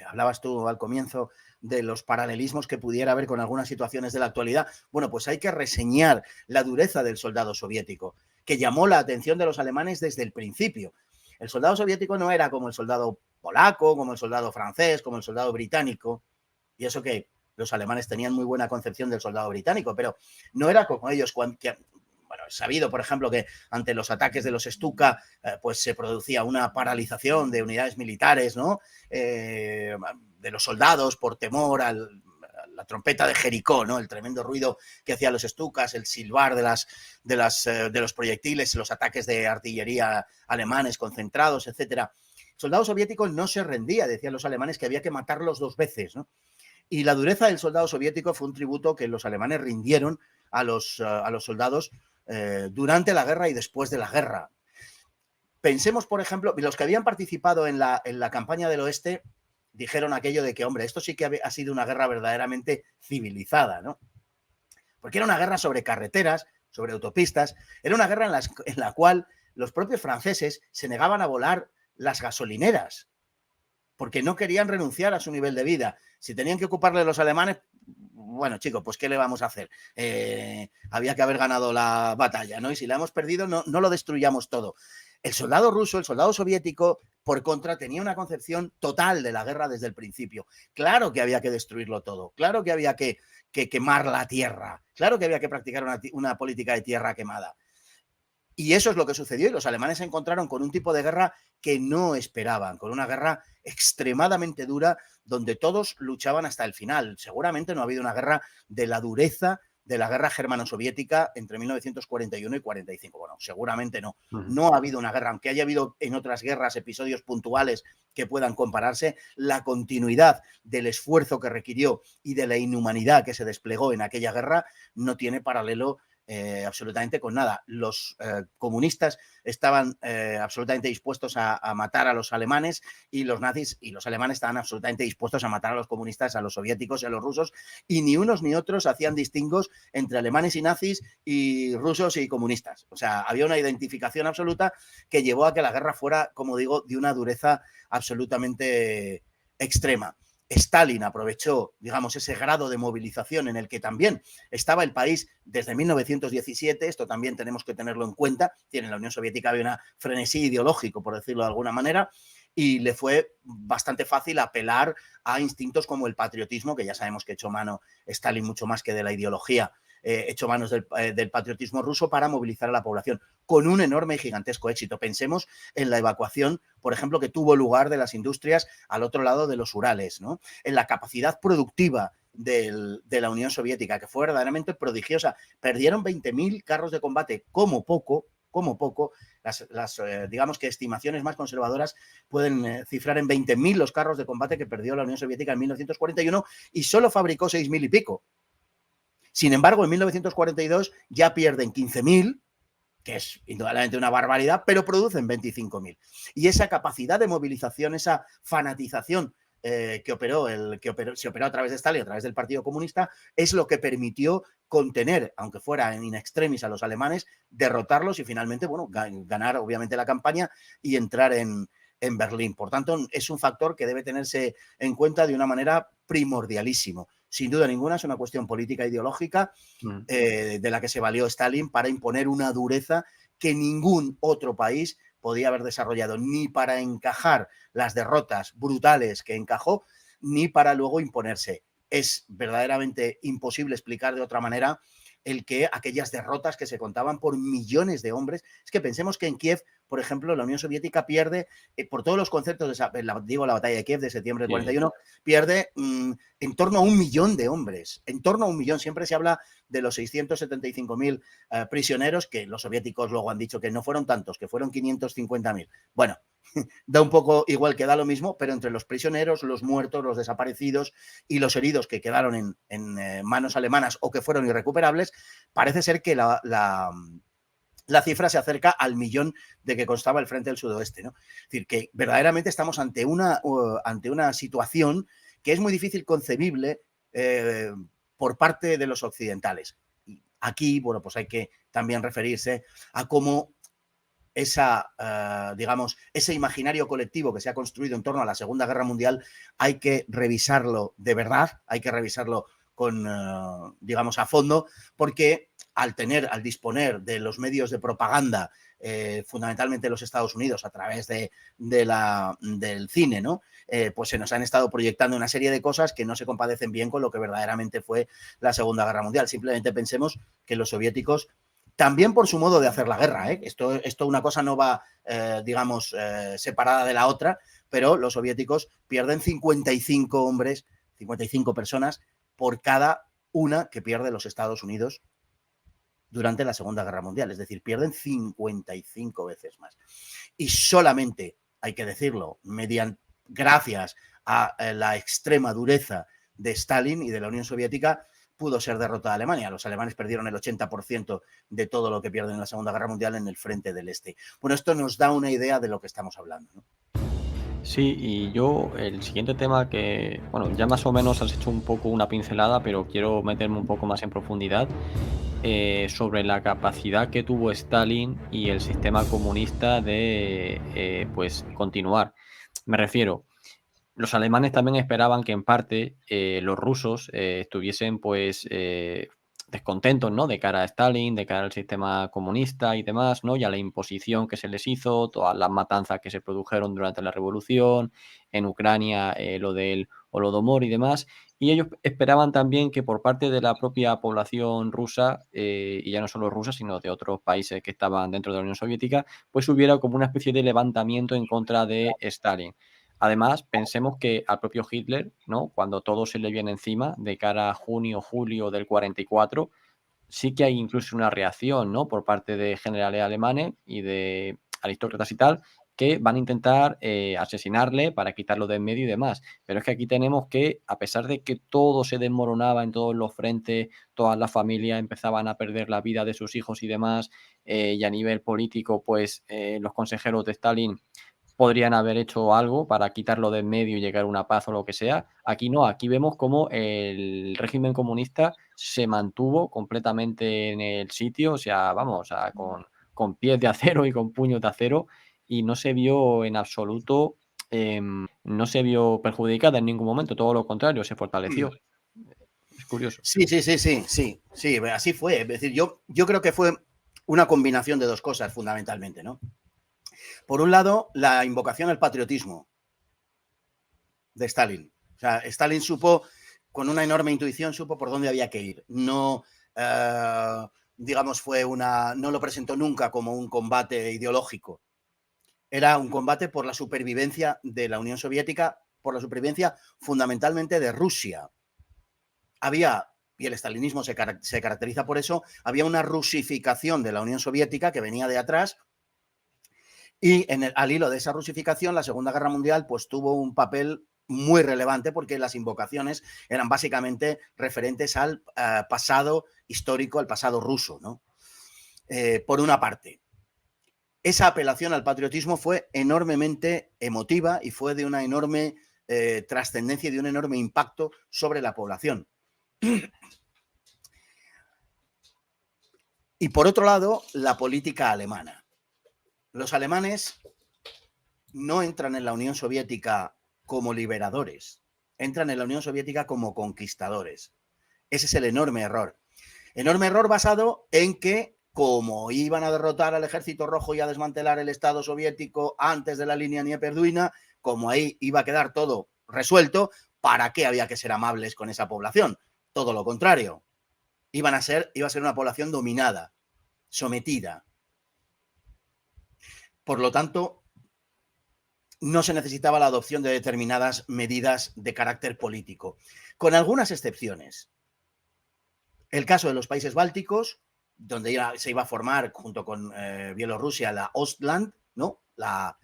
hablabas tú al comienzo de los paralelismos que pudiera haber con algunas situaciones de la actualidad. Bueno, pues hay que reseñar la dureza del soldado soviético, que llamó la atención de los alemanes desde el principio. El soldado soviético no era como el soldado polaco, como el soldado francés, como el soldado británico, y eso que los alemanes tenían muy buena concepción del soldado británico, pero no era como ellos bueno, es sabido, por ejemplo, que ante los ataques de los Stuka, pues se producía una paralización de unidades militares, ¿no? De los soldados por temor a la trompeta de Jericó, ¿no? El tremendo ruido que hacían los Stukas, el silbar de los proyectiles, los ataques de artillería alemanes concentrados, etcétera. El soldado soviético no se rendía, decían los alemanes que había que matarlos 2 veces, ¿no? Y la dureza del soldado soviético fue un tributo que los alemanes rindieron a los soldados durante la guerra y después de la guerra. Pensemos, por ejemplo, los que habían participado en la campaña del oeste dijeron aquello de que, hombre, esto sí que ha sido una guerra verdaderamente civilizada, ¿no? Porque era una guerra sobre carreteras, sobre autopistas, era una guerra en la cual los propios franceses se negaban a volar las gasolineras porque no querían renunciar a su nivel de vida. Si tenían que ocuparle los alemanes, bueno, chicos, pues ¿qué le vamos a hacer? Había que haber ganado la batalla, ¿no? Y si la hemos perdido, no lo destruyamos todo. El soldado ruso, el soldado soviético, por contra, tenía una concepción total de la guerra desde el principio. Claro que había que destruirlo todo, claro que había que quemar la tierra, claro que había que practicar una política de tierra quemada. Y eso es lo que sucedió y los alemanes se encontraron con un tipo de guerra que no esperaban, con una guerra extremadamente dura donde todos luchaban hasta el final. Seguramente no ha habido una guerra de la dureza de la guerra germano-soviética entre 1941 y 45. Bueno, seguramente no. No ha habido una guerra, aunque haya habido en otras guerras episodios puntuales que puedan compararse, la continuidad del esfuerzo que requirió y de la inhumanidad que se desplegó en aquella guerra no tiene paralelo absolutamente con nada. Los comunistas estaban absolutamente dispuestos a matar a los alemanes, y los nazis y los alemanes estaban absolutamente dispuestos a matar a los comunistas, a los soviéticos y a los rusos, y ni unos ni otros hacían distingos entre alemanes y nazis y rusos y comunistas. O sea, había una identificación absoluta que llevó a que la guerra fuera, como digo, de una dureza absolutamente extrema. Stalin aprovechó, digamos, ese grado de movilización en el que también estaba el país desde 1917, esto también tenemos que tenerlo en cuenta, en la Unión Soviética había una frenesí ideológico, por decirlo de alguna manera, y le fue bastante fácil apelar a instintos como el patriotismo, que ya sabemos que echó mano Stalin mucho más que de la ideología, echó manos del patriotismo ruso para movilizar a la población, con un enorme y gigantesco éxito. Pensemos en la evacuación, por ejemplo, que tuvo lugar de las industrias al otro lado de los Urales, ¿no? En la capacidad productiva de la Unión Soviética, que fue verdaderamente prodigiosa. Perdieron 20.000 carros de combate, como poco. Digamos que estimaciones más conservadoras pueden cifrar en 20.000 los carros de combate que perdió la Unión Soviética en 1941, y solo fabricó 6.000 y pico. Sin embargo, en 1942 ya pierden 15.000, que es indudablemente una barbaridad, pero producen 25.000. Y esa capacidad de movilización, esa fanatización se operó a través de Stalin, a través del Partido Comunista, es lo que permitió contener, aunque fuera en in extremis, a los alemanes, derrotarlos y finalmente, bueno, ganar obviamente la campaña y entrar en Berlín. Por tanto, es un factor que debe tenerse en cuenta de una manera primordialísimo. Sin duda ninguna es una cuestión política ideológica de la que se valió Stalin para imponer una dureza que ningún otro país podía haber desarrollado, ni para encajar las derrotas brutales que encajó, ni para luego imponerse. Es verdaderamente imposible explicar de otra manera el que aquellas derrotas que se contaban por millones de hombres, es que pensemos que en Kiev, por ejemplo, la Unión Soviética pierde, por todos los conceptos, la batalla de Kiev de septiembre del 41, pierde en torno a 1 millón de hombres, en torno a 1 millón. Siempre se habla de los 675.000 prisioneros, que los soviéticos luego han dicho que no fueron tantos, que fueron 550.000. Bueno, da un poco igual, que da lo mismo, pero entre los prisioneros, los muertos, los desaparecidos y los heridos que quedaron en manos alemanas o que fueron irrecuperables, parece ser que la cifra se acerca al 1 millón de que constaba el Frente del Sudoeste, ¿no? Es decir, que verdaderamente estamos ante una situación que es muy difícil concebible por parte de los occidentales. Y aquí, bueno, pues hay que también referirse a cómo ese imaginario colectivo que se ha construido en torno a la Segunda Guerra Mundial hay que revisarlo de verdad, hay que revisarlo con, a fondo, porque al disponer de los medios de propaganda, fundamentalmente los Estados Unidos, a través del cine, ¿no? Pues se nos han estado proyectando una serie de cosas que no se compadecen bien con lo que verdaderamente fue la Segunda Guerra Mundial. Simplemente pensemos que los soviéticos, también por su modo de hacer la guerra, esto una cosa no va, separada de la otra, pero los soviéticos pierden 55 hombres, 55 personas por cada una que pierde los Estados Unidos durante la Segunda Guerra Mundial. Es decir, pierden 55 veces más. Y solamente, hay que decirlo, gracias a la extrema dureza de Stalin y de la Unión Soviética, pudo ser derrotada Alemania. Los alemanes perdieron el 80% de todo lo que pierden en la Segunda Guerra Mundial en el frente del Este. Bueno, esto nos da una idea de lo que estamos hablando, ¿no? Sí, y yo el siguiente tema que, bueno, ya más o menos has hecho un poco una pincelada, pero quiero meterme un poco más en profundidad sobre la capacidad que tuvo Stalin y el sistema comunista de pues continuar. Me refiero, los alemanes también esperaban que en parte los rusos estuviesen pues descontentos, ¿no? De cara a Stalin, de cara al sistema comunista y demás, ¿no? Y a la imposición que se les hizo, todas las matanzas que se produjeron durante la revolución, en Ucrania lo del Holodomor y demás. Y ellos esperaban también que por parte de la propia población rusa, y ya no solo rusa, sino de otros países que estaban dentro de la Unión Soviética, pues hubiera como una especie de levantamiento en contra de Stalin. Además, pensemos que al propio Hitler, ¿no? Cuando todo se le viene encima, de cara a junio, julio del 44, sí que hay incluso una reacción, ¿no? Por parte de generales alemanes y de aristócratas y tal, que van a intentar asesinarle para quitarlo de en medio y demás. Pero es que aquí tenemos que, a pesar de que todo se desmoronaba en todos los frentes, todas las familias empezaban a perder la vida de sus hijos y demás, y a nivel político, pues los consejeros de Stalin podrían haber hecho algo para quitarlo de en medio y llegar a una paz o lo que sea. Aquí no, aquí vemos cómo el régimen comunista se mantuvo completamente en el sitio, o sea, vamos, o sea, con pies de acero y con puños de acero, y no se vio en absoluto, no se vio perjudicada en ningún momento, todo lo contrario, se fortaleció. Es curioso. Sí, así fue. Es decir, yo creo que fue una combinación de dos cosas fundamentalmente, ¿no? Por un lado, la invocación al patriotismo de Stalin. O sea, Stalin supo, con una enorme intuición, supo por dónde había que ir. No, digamos, no lo presentó nunca como un combate ideológico. Era un combate por la supervivencia de la Unión Soviética, por la supervivencia fundamentalmente de Rusia. Había, y el stalinismo se caracteriza por eso, había una rusificación de la Unión Soviética que venía de atrás. Y al hilo de esa rusificación, la Segunda Guerra Mundial pues tuvo un papel muy relevante porque las invocaciones eran básicamente referentes al pasado histórico, al pasado ruso, ¿no? Por una parte. Esa apelación al patriotismo fue enormemente emotiva y fue de una enorme trascendencia y de un enorme impacto sobre la población. Y por otro lado, la política alemana. Los alemanes no entran en la Unión Soviética como liberadores, entran en la Unión Soviética como conquistadores. Ese es el enorme error. Enorme error basado en que, como iban a derrotar al Ejército Rojo y a desmantelar el Estado soviético antes de la línea Nieper-Dwina, como ahí iba a quedar todo resuelto, ¿para qué había que ser amables con esa población? Todo lo contrario. Iba a ser una población dominada, sometida. Por lo tanto, no se necesitaba la adopción de determinadas medidas de carácter político, con algunas excepciones. El caso de los países bálticos, donde se iba a formar, junto con Bielorrusia, la Ostland, ¿no? La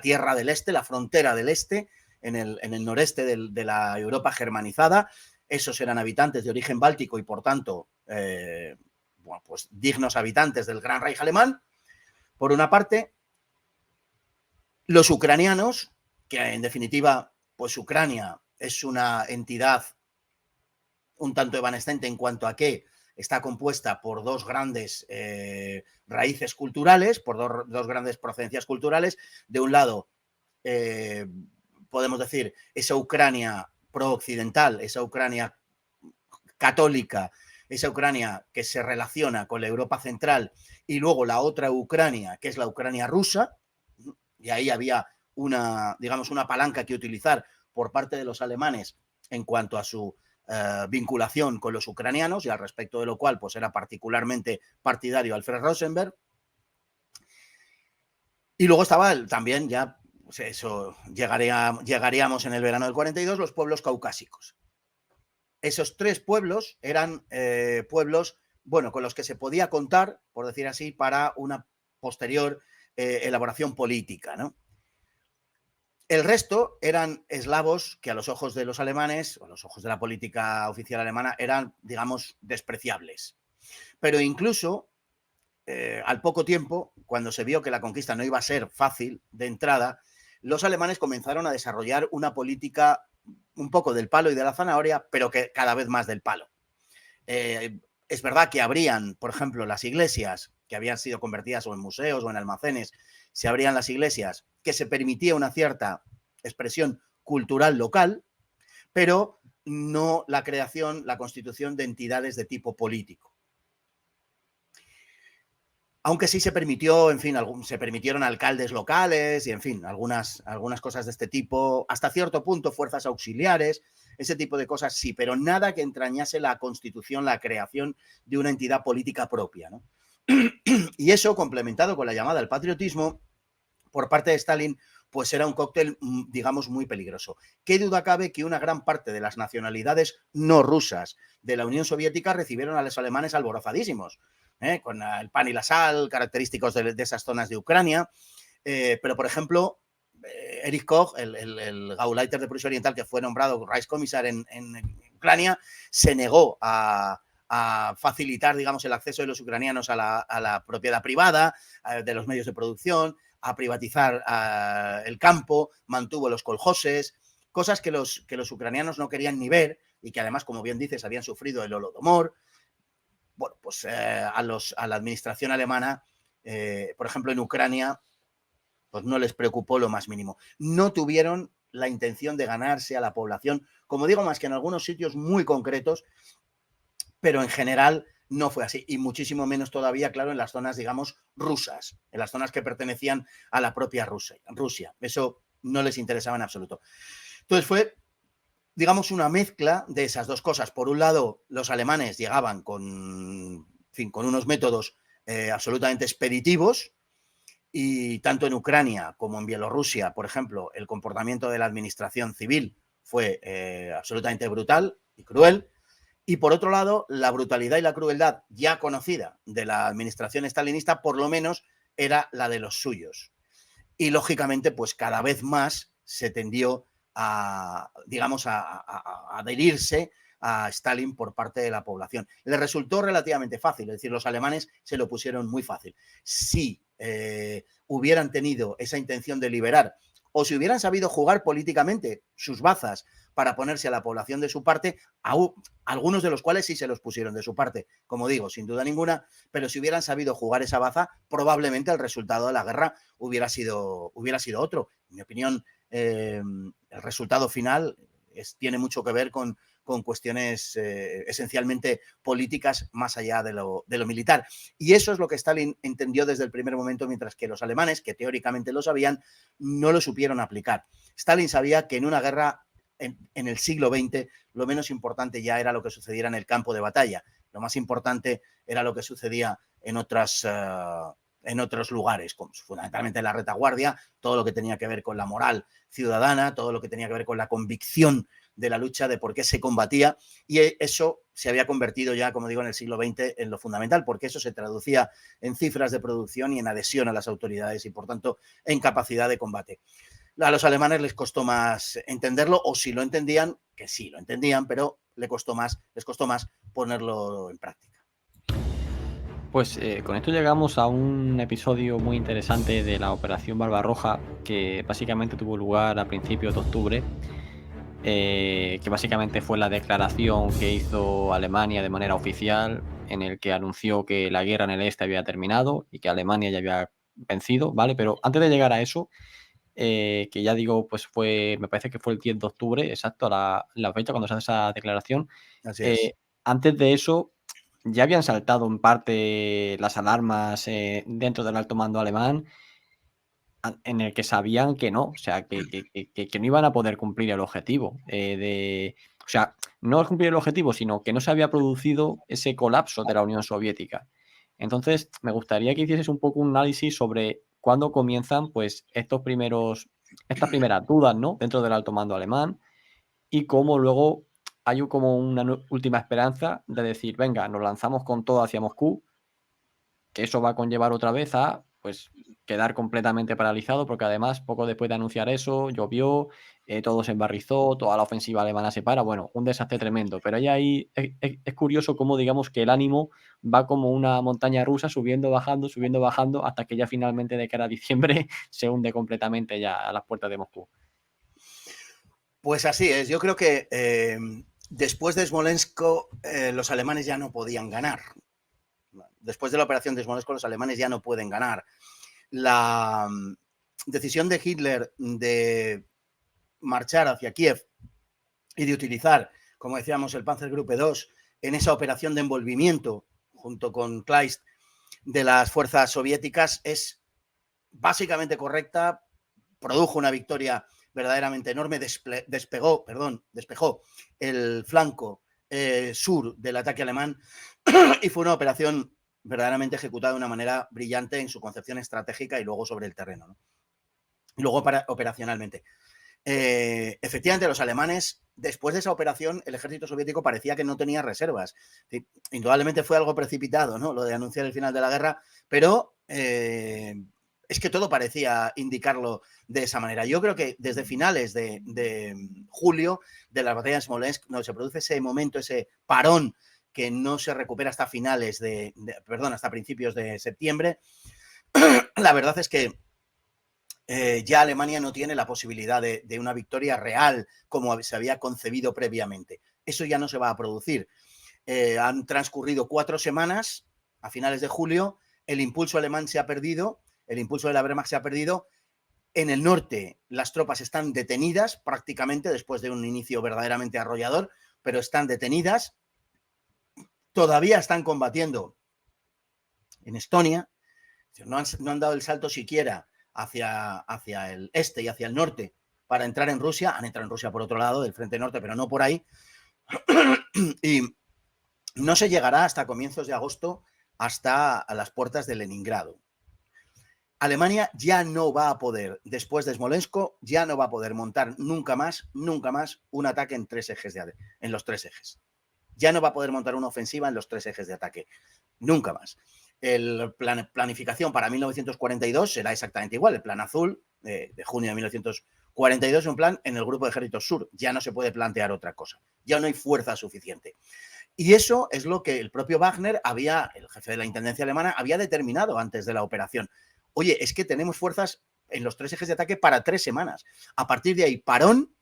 tierra del este, la frontera del este, en el noreste de la Europa germanizada. Esos eran habitantes de origen báltico y, por tanto, bueno, pues dignos habitantes del Gran Reich alemán. Por una parte, los ucranianos, que en definitiva, pues Ucrania es una entidad un tanto evanescente en cuanto a que está compuesta por dos grandes raíces culturales, por dos grandes procedencias culturales. De un lado, podemos decir, esa Ucrania pro-occidental, esa Ucrania católica, esa Ucrania que se relaciona con la Europa central, y luego la otra Ucrania, que es la Ucrania rusa, y ahí había digamos, una palanca que utilizar por parte de los alemanes en cuanto a su vinculación con los ucranianos, y al respecto de lo cual pues era particularmente partidario Alfred Rosenberg. Y luego estaba también, ya pues eso, llegaríamos en el verano del 42, los pueblos caucásicos. Esos tres pueblos eran pueblos, bueno, con los que se podía contar, por decir así, para una posterior elaboración política, ¿no? El resto eran eslavos que a los ojos de los alemanes, o a los ojos de la política oficial alemana, eran, digamos, despreciables. Pero incluso al poco tiempo, cuando se vio que la conquista no iba a ser fácil de entrada, los alemanes comenzaron a desarrollar una política un poco del palo y de la zanahoria, pero que cada vez más del palo. Es verdad que abrían, por ejemplo, las iglesias que habían sido convertidas o en museos o en almacenes, se abrían las iglesias, que se permitía una cierta expresión cultural local, pero no la creación, la constitución de entidades de tipo político. Aunque sí se permitió, en fin, se permitieron alcaldes locales y, en fin, algunas cosas de este tipo, hasta cierto punto fuerzas auxiliares, ese tipo de cosas sí, pero nada que entrañase la constitución, la creación de una entidad política propia, ¿no? Y eso, complementado con la llamada al patriotismo, por parte de Stalin, pues era un cóctel, digamos, muy peligroso. ¿Qué duda cabe que una gran parte de las nacionalidades no rusas de la Unión Soviética recibieron a los alemanes alborozadísimos, con el pan y la sal, característicos de esas zonas de Ucrania? Pero, por ejemplo, Erich Koch, el Gauleiter de Prusia Oriental que fue nombrado Reichskommissar en Ucrania, se negó a facilitar, digamos, el acceso de los ucranianos a la propiedad privada, de los medios de producción, a privatizar el campo, mantuvo los koljoses, cosas que los ucranianos no querían ni ver y que además, como bien dices, habían sufrido el Holodomor. Bueno, pues a la administración alemana, por ejemplo, en Ucrania, pues no les preocupó lo más mínimo. No tuvieron la intención de ganarse a la población, como digo, más que en algunos sitios muy concretos, pero en general no fue así, y muchísimo menos todavía, claro, en las zonas, digamos, rusas, en las zonas que pertenecían a la propia Rusia. Eso no les interesaba en absoluto. Entonces fue, digamos, una mezcla de esas dos cosas. Por un lado, los alemanes llegaban con unos métodos absolutamente expeditivos, y tanto en Ucrania como en Bielorrusia, por ejemplo, el comportamiento de la administración civil fue absolutamente brutal y cruel. Y por otro lado, la brutalidad y la crueldad ya conocida de la administración estalinista, por lo menos, era la de los suyos. Y lógicamente, pues cada vez más se tendió a, digamos, a adherirse a Stalin por parte de la población. Le resultó relativamente fácil, es decir, los alemanes se lo pusieron muy fácil. Si hubieran tenido esa intención de liberar, o si hubieran sabido jugar políticamente sus bazas para ponerse a la población de su parte, algunos de los cuales sí se los pusieron de su parte, como digo, sin duda ninguna, pero si hubieran sabido jugar esa baza, probablemente el resultado de la guerra hubiera sido otro. En mi opinión, el resultado final tiene mucho que ver con cuestiones esencialmente políticas más allá de lo militar. Y eso es lo que Stalin entendió desde el primer momento, mientras que los alemanes, que teóricamente lo sabían, no lo supieron aplicar. Stalin sabía que en una guerra en el siglo XX lo menos importante ya era lo que sucediera en el campo de batalla. Lo más importante era lo que sucedía en otros lugares, como fundamentalmente en la retaguardia, todo lo que tenía que ver con la moral ciudadana, todo lo que tenía que ver con la convicción de la lucha, de por qué se combatía, y eso se había convertido ya, como digo, en el siglo XX en lo fundamental, porque eso se traducía en cifras de producción y en adhesión a las autoridades y, por tanto, en capacidad de combate. A los alemanes les costó más entenderlo, o si lo entendían, que sí lo entendían, pero les costó más ponerlo en práctica. Pues con esto llegamos a un episodio muy interesante de la Operación Barbarroja, que básicamente tuvo lugar a principios de octubre, que básicamente fue la declaración que hizo Alemania de manera oficial, en el que anunció que la guerra en el este había terminado y que Alemania ya había vencido, ¿vale? Pero antes de llegar a eso, que ya digo, pues me parece que fue el 10 de octubre, exacto, la fecha cuando se hace esa declaración. Así es. Antes de eso, ya habían saltado en parte las alarmas dentro del alto mando alemán, en el que sabían que no, o sea, que no iban a poder cumplir el objetivo. O sea, no cumplir el objetivo, sino que no se había producido ese colapso de la Unión Soviética. Entonces, me gustaría que hicieses un poco un análisis sobre cuándo comienzan, pues, estas primeras dudas, ¿no?, dentro del alto mando alemán, y cómo luego hay como una última esperanza de decir, venga, nos lanzamos con todo hacia Moscú, que eso va a conllevar otra vez a, pues, quedar completamente paralizado, porque además, poco después de anunciar eso, llovió, todo se embarrizó, toda la ofensiva alemana se para, bueno, un desastre tremendo. Pero ahí es curioso cómo, digamos, que el ánimo va como una montaña rusa, subiendo, bajando, hasta que ya finalmente de cara a diciembre se hunde completamente ya a las puertas de Moscú. Pues así es, yo creo que después de Smolensk los alemanes ya no podían ganar. Después de la operación de Smolensk los alemanes ya no pueden ganar. La decisión de Hitler de marchar hacia Kiev y de utilizar, como decíamos, el Panzergruppe 2 en esa operación de envolvimiento junto con Kleist de las fuerzas soviéticas es básicamente correcta, produjo una victoria verdaderamente enorme, despejó el flanco sur del ataque alemán y fue una operación verdaderamente ejecutada de una manera brillante en su concepción estratégica y luego sobre el terreno, ¿no? Y luego operacionalmente. Efectivamente, los alemanes, después de esa operación, el ejército soviético parecía que no tenía reservas. Indudablemente fue algo precipitado, ¿no?, lo de anunciar el final de la guerra, pero es que todo parecía indicarlo de esa manera. Yo creo que desde finales de julio, de la batalla de Smolensk, no se produce ese momento, ese parón que no se recupera hasta finales hasta principios de septiembre. La verdad es que ya Alemania no tiene la posibilidad de una victoria real como se había concebido previamente. Eso ya no se va a producir. Han transcurrido 4 semanas, a finales de julio, el impulso alemán se ha perdido, el impulso de la Wehrmacht se ha perdido. En el norte las tropas están detenidas prácticamente después de un inicio verdaderamente arrollador, pero están detenidas. Todavía están combatiendo en Estonia, no han dado el salto siquiera hacia el este y hacia el norte para entrar en Rusia. Han entrado en Rusia por otro lado del frente norte, pero no por ahí. Y no se llegará hasta comienzos de agosto hasta a las puertas de Leningrado. Alemania ya no va a poder, después de Smolensk, ya no va a poder montar nunca más un ataque en los 3 ejes. Ya no va a poder montar una ofensiva en los 3 ejes de ataque. Nunca más. La planificación para 1942 será exactamente igual. El plan azul de junio de 1942 es un plan en el Grupo de Ejércitos Sur. Ya no se puede plantear otra cosa. Ya no hay fuerza suficiente. Y eso es lo que el propio Wagner el jefe de la intendencia alemana, había determinado antes de la operación. Oye, es que tenemos fuerzas en los 3 ejes de ataque para 3 semanas. A partir de ahí, parón,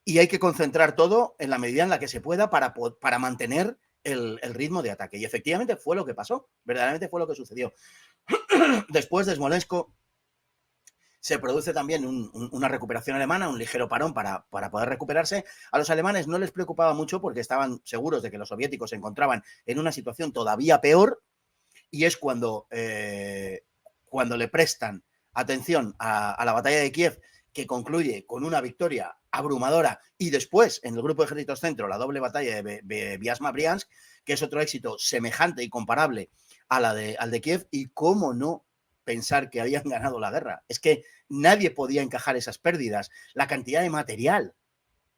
y hay que concentrar todo en la medida en la que se pueda para mantener el ritmo de ataque. Y efectivamente fue lo que pasó, verdaderamente fue lo que sucedió. Después de Smolensk se produce también una recuperación alemana, un ligero parón para poder recuperarse. A los alemanes no les preocupaba mucho porque estaban seguros de que los soviéticos se encontraban en una situación todavía peor, y es cuando le prestan atención a la batalla de Kiev, que concluye con una victoria abrumadora, y después en el Grupo de Ejércitos Centro la doble batalla de Vyazma-Briansk, que es otro éxito semejante y comparable al de Kiev. Y cómo no pensar que habían ganado la guerra. Es que nadie podía encajar esas pérdidas, la cantidad de material,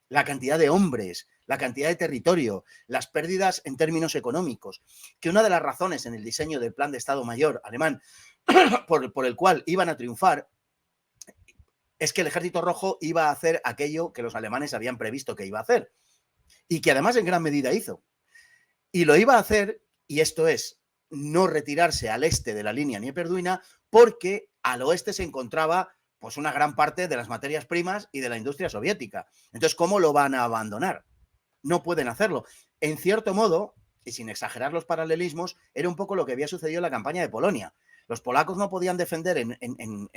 la cantidad de hombres, la cantidad de territorio, las pérdidas en términos económicos, que una de las razones en el diseño del plan de Estado Mayor alemán por el cual iban a triunfar es que el Ejército Rojo iba a hacer aquello que los alemanes habían previsto que iba a hacer, y que además en gran medida hizo. Y lo iba a hacer, y esto es, no retirarse al este de la línea Nieperduina, porque al oeste se encontraba pues una gran parte de las materias primas y de la industria soviética. Entonces, ¿cómo lo van a abandonar? No pueden hacerlo. En cierto modo, y sin exagerar los paralelismos, era un poco lo que había sucedido en la campaña de Polonia. Los polacos no podían defender en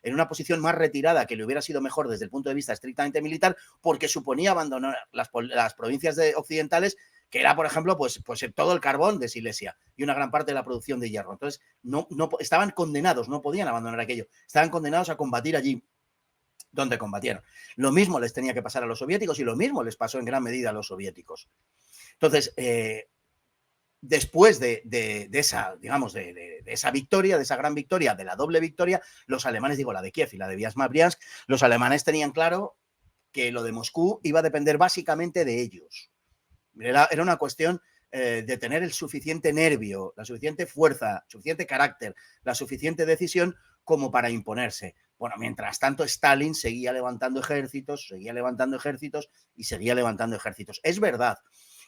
una posición más retirada, que le hubiera sido mejor desde el punto de vista estrictamente militar, porque suponía abandonar las provincias occidentales, que era, por ejemplo, pues todo el carbón de Silesia y una gran parte de la producción de hierro. Entonces, no estaban condenados, no podían abandonar aquello. Estaban condenados a combatir allí donde combatieron. Lo mismo les tenía que pasar a los soviéticos, y lo mismo les pasó en gran medida a los soviéticos. Entonces, después de esa, digamos, de esa victoria, de esa gran victoria, de la doble victoria, los alemanes, digo, la de Kiev y la de Vyazma-Briansk, los alemanes tenían claro que lo de Moscú iba a depender básicamente de ellos. Era una cuestión de tener el suficiente nervio, la suficiente fuerza, suficiente carácter, la suficiente decisión como para imponerse. Bueno, mientras tanto, Stalin seguía levantando ejércitos y seguía levantando ejércitos. Es verdad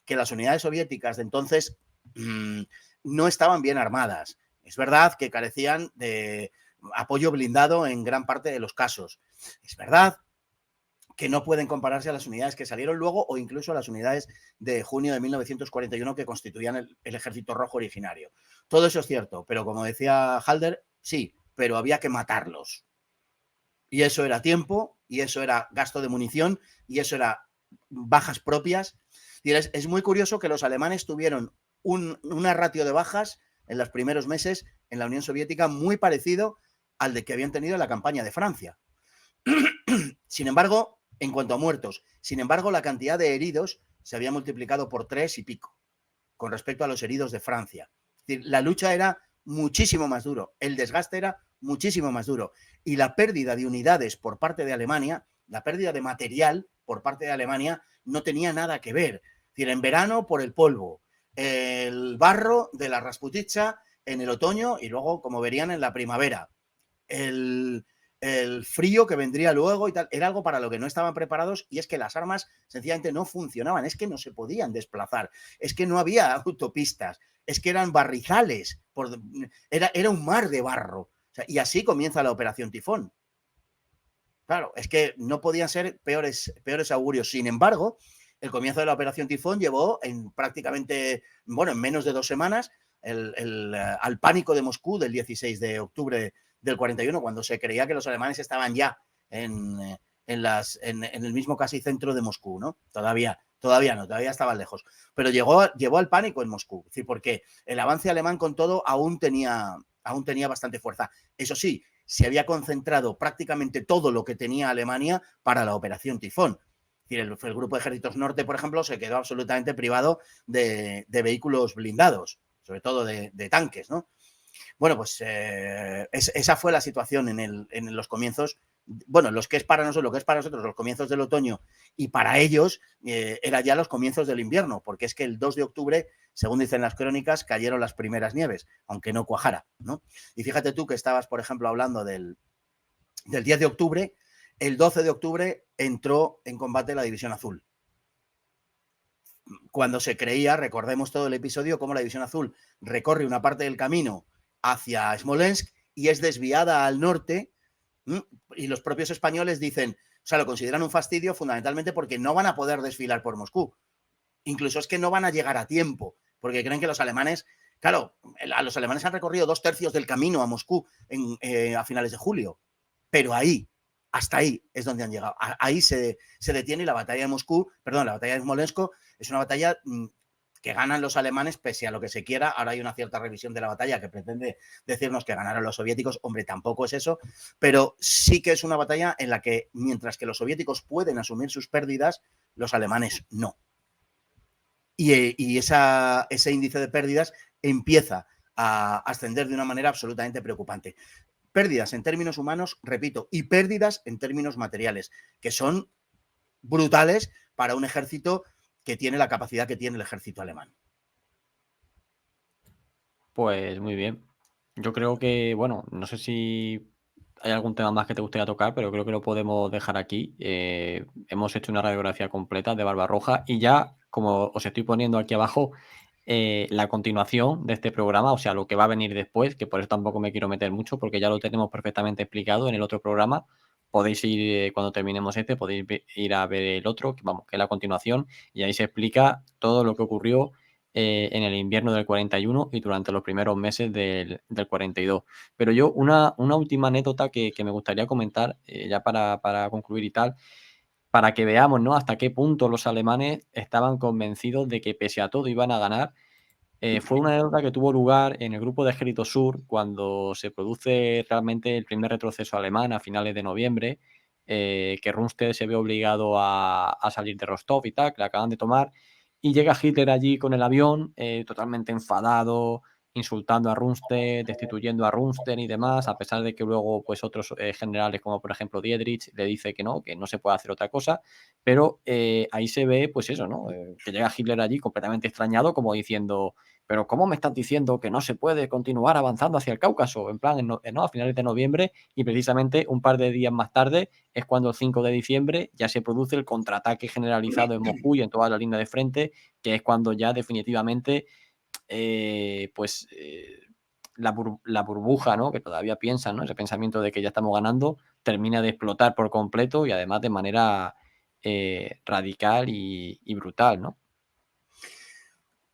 que las unidades soviéticas de entonces no estaban bien armadas. Es verdad que carecían de apoyo blindado en gran parte de los casos. Es verdad que no pueden compararse a las unidades que salieron luego, o incluso a las unidades de junio de 1941 que constituían el Ejército Rojo originario. Todo eso es cierto, pero como decía Halder, sí, pero había que matarlos. Y eso era tiempo, y eso era gasto de munición, y eso era bajas propias. Y es muy curioso que los alemanes tuvieron una ratio de bajas en los primeros meses en la Unión Soviética muy parecido al de que habían tenido en la campaña de Francia. Sin embargo, en cuanto a muertos, la cantidad de heridos se había multiplicado por 3 y pico con respecto a los heridos de Francia. Es decir, la lucha era muchísimo más duro, el desgaste era muchísimo más duro, y la pérdida de unidades por parte de Alemania, la pérdida de material por parte de Alemania no tenía nada que ver. Es decir, en verano por el polvo, el barro de la Rasputitsa en el otoño y luego, como verían, en la primavera. El frío que vendría luego y tal, era algo para lo que no estaban preparados, y es que las armas sencillamente no funcionaban, es que no se podían desplazar, es que no había autopistas, es que eran barrizales, era un mar de barro. O sea, y así comienza la Operación Tifón. Claro, es que no podían ser peores augurios. Sin embargo, el comienzo de la Operación Tifón llevó en menos de 2 semanas al pánico de Moscú del 16 de octubre del 41, cuando se creía que los alemanes estaban ya en el mismo casi centro de Moscú, ¿no? Todavía no, todavía estaban lejos. Pero llevó al pánico en Moscú, es decir, porque el avance alemán con todo aún tenía bastante fuerza. Eso sí, se había concentrado prácticamente todo lo que tenía Alemania para la Operación Tifón. Es decir, el Grupo de Ejércitos Norte, por ejemplo, se quedó absolutamente privado de vehículos blindados, sobre todo de tanques, ¿no? Bueno, pues esa fue la situación en los comienzos, bueno, lo que es para nosotros los comienzos del otoño, y para ellos era ya los comienzos del invierno, porque es que el 2 de octubre, según dicen las crónicas, cayeron las primeras nieves, aunque no cuajara, ¿no? Y fíjate tú que estabas, por ejemplo, hablando del 10 de octubre, el 12 de octubre entró en combate la División Azul. Cuando se creía, recordemos todo el episodio, cómo la División Azul recorre una parte del camino hacia Smolensk y es desviada al norte, y los propios españoles dicen, o sea, lo consideran un fastidio fundamentalmente porque no van a poder desfilar por Moscú. Incluso es que no van a llegar a tiempo, porque creen que los alemanes, claro, los alemanes han recorrido 2/3 del camino a Moscú a finales de julio, pero hasta ahí es donde han llegado. Ahí se detiene, y la batalla de Moscú, perdón, la batalla de Smolensk es una batalla que ganan los alemanes pese a lo que se quiera. Ahora hay una cierta revisión de la batalla que pretende decirnos que ganaron los soviéticos. Hombre, tampoco es eso, pero sí que es una batalla en la que, mientras que los soviéticos pueden asumir sus pérdidas, los alemanes no. Y ese índice de pérdidas empieza a ascender de una manera absolutamente preocupante. Pérdidas en términos humanos, repito, y pérdidas en términos materiales, que son brutales para un ejército que tiene la capacidad que tiene el ejército alemán. Pues muy bien. Yo creo que, bueno, no sé si hay algún tema más que te gustaría tocar, pero creo que lo podemos dejar aquí. Hemos hecho una radiografía completa de Barbarroja y ya, como os estoy poniendo aquí abajo, la continuación de este programa, o sea, lo que va a venir después, que por eso tampoco me quiero meter mucho, porque ya lo tenemos perfectamente explicado en el otro programa. Podéis ir, cuando terminemos este, podéis ir a ver el otro, que vamos, que es la continuación, y ahí se explica todo lo que ocurrió en el invierno del 41 y durante los primeros meses del 42. Pero yo, una última anécdota que me gustaría comentar, ya para concluir y tal, para que veamos, ¿no?, hasta qué punto los alemanes estaban convencidos de que pese a todo iban a ganar. Fue una anécdota que tuvo lugar en el Grupo de Ejército Sur cuando se produce realmente el primer retroceso alemán a finales de noviembre, que Rundstedt se ve obligado a salir de Rostov y tal, que la acaban de tomar, y llega Hitler allí con el avión, totalmente enfadado, insultando a Rundstedt, destituyendo a Rundstedt y demás, a pesar de que luego pues otros generales, como por ejemplo Dietrich, le dice que no se puede hacer otra cosa, pero ahí se ve pues eso, ¿no? Que llega Hitler allí completamente extrañado, como diciendo, pero ¿cómo me estás diciendo que no se puede continuar avanzando hacia el Cáucaso? En plan, a finales de noviembre, y precisamente un par de días más tarde es cuando el 5 de diciembre ya se produce el contraataque generalizado en Moscú y en toda la línea de frente, que es cuando ya definitivamente la burbuja, ¿no?, que todavía piensan, ¿no?, ese pensamiento de que ya estamos ganando, termina de explotar por completo y además de manera radical y brutal, ¿no?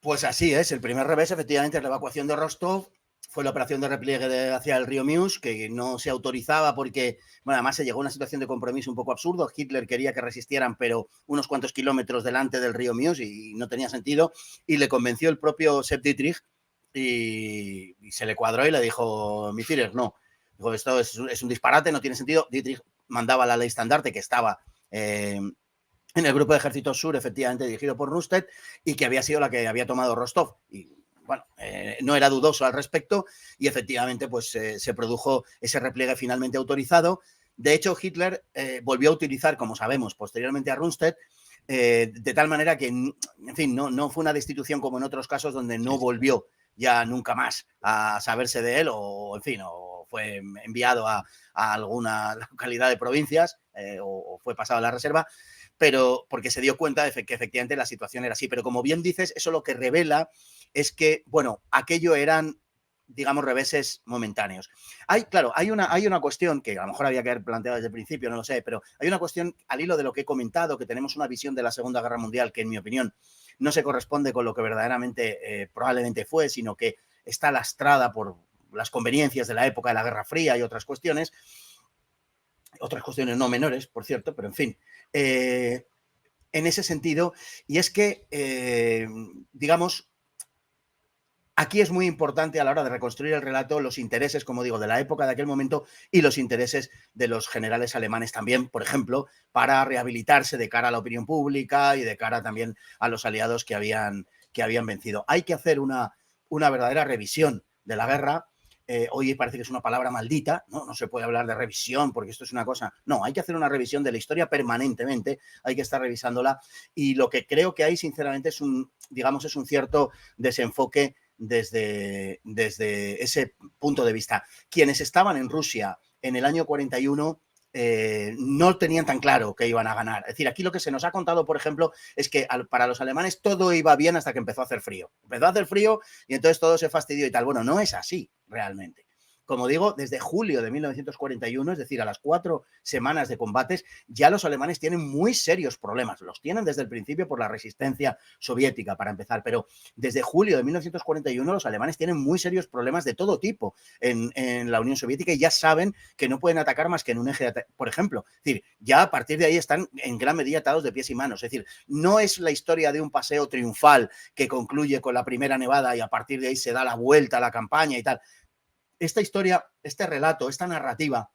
Pues así es, el primer revés efectivamente es la evacuación de Rostov, fue la operación de repliegue hacia el río Mius, que no se autorizaba porque, bueno, además se llegó a una situación de compromiso un poco absurdo. Hitler quería que resistieran, pero unos cuantos kilómetros delante del río Mius, y no tenía sentido, y le convenció el propio Sepp Dietrich y se le cuadró y le dijo, mi Führer, no, dijo, esto es un disparate, no tiene sentido. Dietrich mandaba la ley estandarte, que estaba en el Grupo de Ejércitos Sur, efectivamente dirigido por Rundstedt, y que había sido la que había tomado Rostov. Y bueno, no era dudoso al respecto, y efectivamente pues se produjo ese repliegue finalmente autorizado. De hecho, Hitler volvió a utilizar, como sabemos, posteriormente a Rundstedt, de tal manera que, en fin, no fue una destitución como en otros casos donde no volvió ya nunca más a saberse de él, o en fin, o fue enviado a alguna localidad de provincias, o fue pasado a la reserva, pero porque se dio cuenta de que efectivamente la situación era así. Pero como bien dices, eso lo que revela es que, bueno, aquello eran, digamos, reveses momentáneos. Claro, hay una cuestión que a lo mejor había que haber planteado desde el principio, no lo sé, pero hay una cuestión al hilo de lo que he comentado, que tenemos una visión de la Segunda Guerra Mundial que, en mi opinión, no se corresponde con lo que verdaderamente probablemente fue, sino que está lastrada por las conveniencias de la época de la Guerra Fría y otras cuestiones no menores, por cierto, pero en fin, en ese sentido, y es que, digamos, aquí es muy importante a la hora de reconstruir el relato los intereses, como digo, de la época de aquel momento y los intereses de los generales alemanes también, por ejemplo, para rehabilitarse de cara a la opinión pública y de cara también a los aliados que habían vencido. Hay que hacer una verdadera revisión de la guerra. Hoy parece que es una palabra maldita, ¿no? No se puede hablar de revisión porque esto es una cosa... No, hay que hacer una revisión de la historia permanentemente, hay que estar revisándola, y lo que creo que hay, sinceramente, es un cierto desenfoque desde ese punto de vista. Quienes estaban en Rusia en el año 41 no tenían tan claro que iban a ganar. Es decir, aquí lo que se nos ha contado, por ejemplo, es que para los alemanes todo iba bien hasta que empezó a hacer frío. Empezó a hacer frío y entonces todo se fastidió y tal. Bueno, no es así realmente. Como digo, desde julio de 1941, es decir, a las 4 semanas de combates, ya los alemanes tienen muy serios problemas. Los tienen desde el principio por la resistencia soviética, para empezar, pero desde julio de 1941 los alemanes tienen muy serios problemas de todo tipo en la Unión Soviética, y ya saben que no pueden atacar más que en un eje, por ejemplo. Es decir, ya a partir de ahí están en gran medida atados de pies y manos. Es decir, no es la historia de un paseo triunfal que concluye con la primera nevada y a partir de ahí se da la vuelta a la campaña y tal. Esta historia, este relato, esta narrativa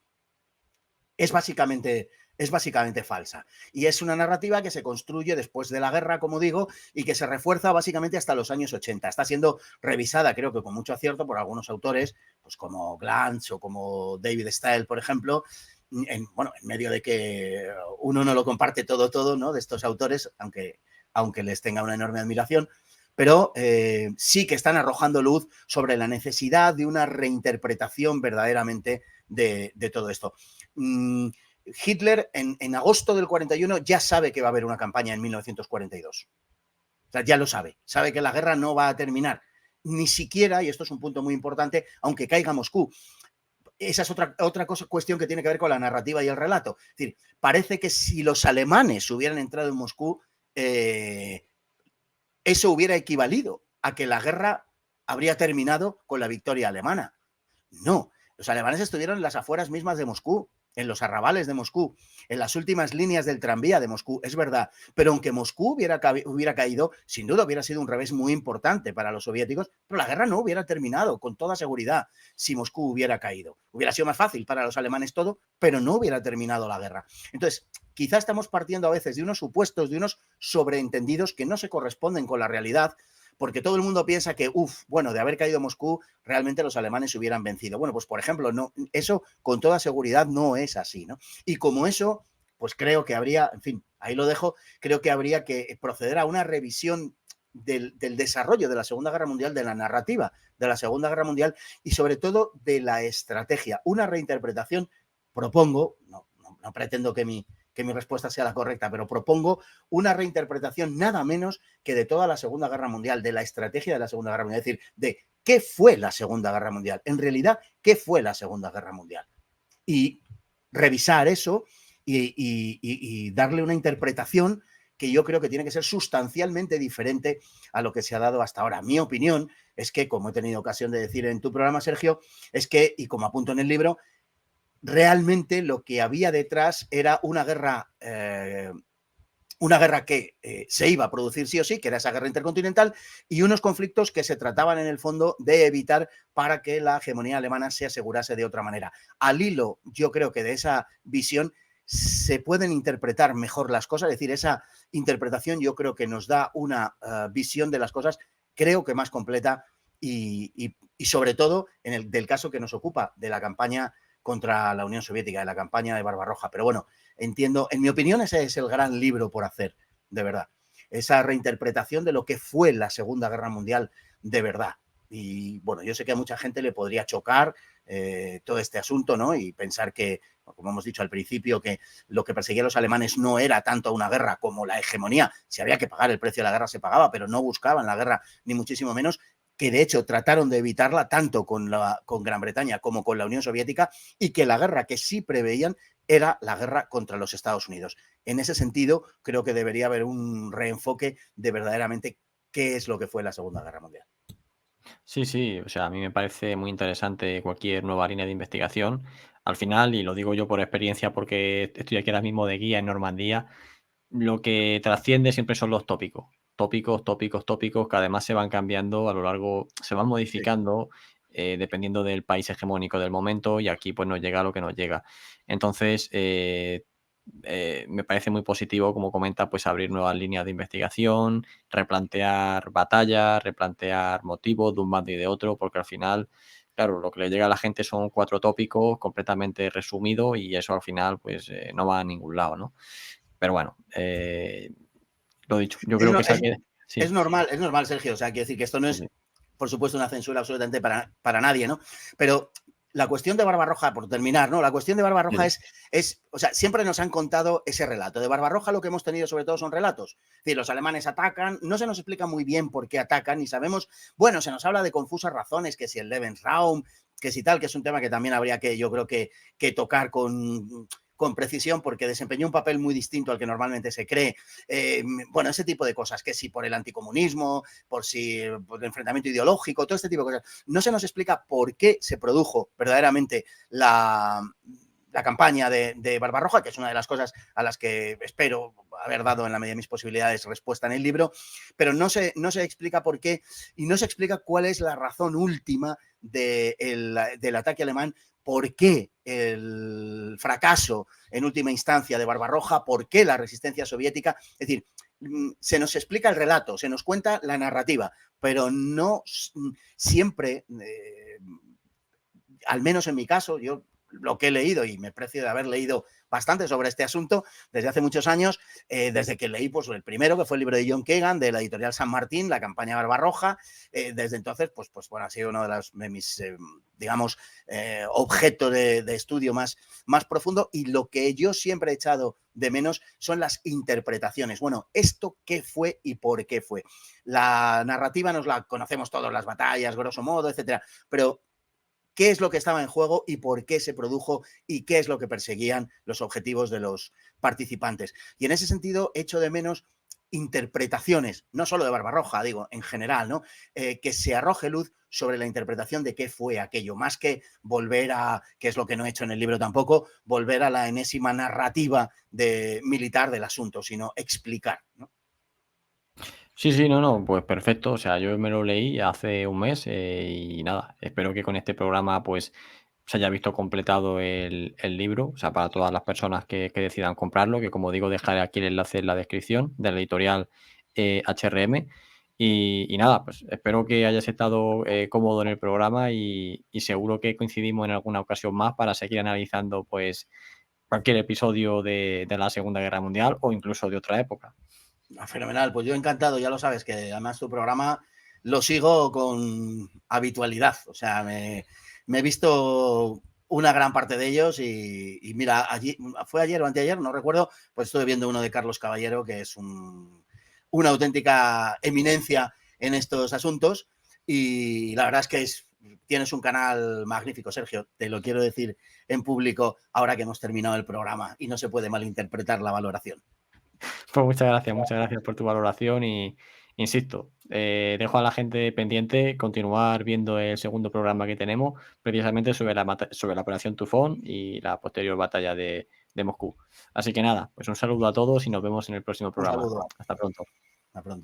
es básicamente falsa. Y es una narrativa que se construye después de la guerra, como digo, y que se refuerza básicamente hasta los años 80. Está siendo revisada, creo que con mucho acierto, por algunos autores, pues como Glantz o como David Stael, por ejemplo, en medio de que uno no lo comparte todo, ¿no?, de estos autores, aunque les tenga una enorme admiración. Pero sí que están arrojando luz sobre la necesidad de una reinterpretación verdaderamente de todo esto. Hitler en agosto del 41 ya sabe que va a haber una campaña en 1942. O sea, ya lo sabe que la guerra no va a terminar. Ni siquiera, y esto es un punto muy importante, aunque caiga Moscú. Esa es otra cuestión que tiene que ver con la narrativa y el relato. Es decir, parece que si los alemanes hubieran entrado en Moscú, eso hubiera equivalido a que la guerra habría terminado con la victoria alemana. No, los alemanes estuvieron en las afueras mismas de Moscú, en los arrabales de Moscú, en las últimas líneas del tranvía de Moscú, es verdad, pero aunque Moscú hubiera caído, sin duda hubiera sido un revés muy importante para los soviéticos, pero la guerra no hubiera terminado, con toda seguridad, si Moscú hubiera caído. Hubiera sido más fácil para los alemanes todo, pero no hubiera terminado la guerra. Entonces, quizá estamos partiendo a veces de unos supuestos, de unos sobreentendidos que no se corresponden con la realidad, porque todo el mundo piensa que, de haber caído Moscú, realmente los alemanes se hubieran vencido. Bueno, pues por ejemplo, no, eso con toda seguridad no es así, ¿no? Y como eso, pues creo que habría, en fin, ahí lo dejo, creo que habría que proceder a una revisión del desarrollo de la Segunda Guerra Mundial, de la narrativa de la Segunda Guerra Mundial y sobre todo de la estrategia. Una reinterpretación, propongo, no pretendo que mi respuesta sea la correcta, pero propongo una reinterpretación nada menos que de toda la Segunda Guerra Mundial, de la estrategia de la Segunda Guerra Mundial, es decir, de qué fue la Segunda Guerra Mundial, en realidad, qué fue la Segunda Guerra Mundial. Y revisar eso y darle una interpretación que yo creo que tiene que ser sustancialmente diferente a lo que se ha dado hasta ahora. Mi opinión es que, como he tenido ocasión de decir en tu programa, Sergio, es que, y como apunto en el libro, realmente lo que había detrás era una guerra que se iba a producir sí o sí, que era esa guerra intercontinental, y unos conflictos que se trataban en el fondo de evitar para que la hegemonía alemana se asegurase de otra manera. Al hilo, yo creo que de esa visión se pueden interpretar mejor las cosas, es decir, esa interpretación yo creo que nos da una visión de las cosas, creo que más completa y sobre todo en el del caso que nos ocupa, de la campaña contra la Unión Soviética, de la campaña de Barbarroja. Pero bueno, entiendo, en mi opinión ese es el gran libro por hacer, de verdad. Esa reinterpretación de lo que fue la Segunda Guerra Mundial de verdad. Y bueno, yo sé que a mucha gente le podría chocar todo este asunto, ¿no? Y pensar que, como hemos dicho al principio, que lo que perseguían los alemanes no era tanto una guerra como la hegemonía. Si había que pagar el precio de la guerra, se pagaba, pero no buscaban la guerra, ni muchísimo menos, que de hecho trataron de evitarla tanto con Gran Bretaña como con la Unión Soviética, y que la guerra que sí preveían era la guerra contra los Estados Unidos. En ese sentido, creo que debería haber un reenfoque de verdaderamente qué es lo que fue la Segunda Guerra Mundial. Sí, sí, o sea, a mí me parece muy interesante cualquier nueva línea de investigación. Al final, y lo digo yo por experiencia porque estoy aquí ahora mismo de guía en Normandía, lo que trasciende siempre son los tópicos. Tópicos, tópicos, tópicos, que además se van cambiando a lo largo, se van Sí. modificando dependiendo del país hegemónico del momento, y aquí pues nos llega lo que nos llega. Entonces, me parece muy positivo, como comenta, pues abrir nuevas líneas de investigación, replantear batallas, replantear motivos de un bando y de otro, porque al final, claro, lo que le llega a la gente son 4 tópicos completamente resumidos, y eso al final pues no va a ningún lado, ¿no? Pero bueno, lo dicho, yo Es, creo no, que saque sí, es normal, Sergio. O sea, quiero decir que esto no sí, es, sí, por supuesto, una censura absolutamente para nadie, ¿no? Pero la cuestión de Barbarroja, por terminar, ¿no? La cuestión de sí, Barbarroja sí. o sea, siempre nos han contado ese relato. De Barbarroja lo que hemos tenido sobre todo son relatos. Es decir, los alemanes atacan, no se nos explica muy bien por qué atacan, y sabemos, bueno, se nos habla de confusas razones, que si el Lebensraum, que si tal, que es un tema que también habría que, yo creo que tocar con precisión, porque desempeñó un papel muy distinto al que normalmente se cree. Bueno, ese tipo de cosas, que si por el anticomunismo, por el enfrentamiento ideológico, todo este tipo de cosas. No se nos explica por qué se produjo verdaderamente la campaña de Barbarroja, que es una de las cosas a las que espero haber dado en la medida de mis posibilidades respuesta en el libro, pero no se explica por qué, y no se explica cuál es la razón última del ataque alemán, por qué el fracaso en última instancia de Barbarroja, por qué la resistencia soviética. Es decir, se nos explica el relato, se nos cuenta la narrativa, pero no siempre, al menos en mi caso, yo lo que he leído, y me precio de haber leído bastante sobre este asunto desde hace muchos años, desde que leí pues, el primero, que fue el libro de John Kagan, de la editorial San Martín, La campaña Barbarroja. Desde entonces, pues bueno, ha sido uno de mis, digamos, objetos de estudio más profundo, y lo que yo siempre he echado de menos son las interpretaciones. Bueno, ¿esto qué fue y por qué fue? La narrativa nos la conocemos todos, las batallas, grosso modo, etcétera, pero qué es lo que estaba en juego y por qué se produjo y qué es lo que perseguían los objetivos de los participantes. Y en ese sentido, echo de menos interpretaciones, no solo de Barbarroja, digo, en general, ¿no? Que se arroje luz sobre la interpretación de qué fue aquello, más que volver a, que es lo que no he hecho en el libro tampoco, volver a la enésima narrativa militar del asunto, sino explicar, ¿no? Sí, sí, no, no, pues perfecto. O sea, yo me lo leí hace un mes y nada, espero que con este programa pues se haya visto completado el libro, o sea, para todas las personas que decidan comprarlo, que como digo, dejaré aquí el enlace en la descripción de la editorial HRM. Y nada, pues espero que hayas estado cómodo en el programa y seguro que coincidimos en alguna ocasión más para seguir analizando pues cualquier episodio de la Segunda Guerra Mundial o incluso de otra época. Fenomenal, pues yo encantado, ya lo sabes, que además tu programa lo sigo con habitualidad, o sea, me he visto una gran parte de ellos y mira, allí, fue ayer o anteayer, no recuerdo, pues estuve viendo uno de Carlos Caballero, que es una auténtica eminencia en estos asuntos, y la verdad es que tienes un canal magnífico, Sergio, te lo quiero decir en público ahora que hemos terminado el programa y no se puede malinterpretar la valoración. Pues muchas gracias por tu valoración y insisto, dejo a la gente pendiente continuar viendo el segundo programa que tenemos, precisamente sobre la operación Tufón y la posterior batalla de Moscú. Así que nada, pues un saludo a todos y nos vemos en el próximo Un programa. saludo, Hasta pronto. hasta pronto.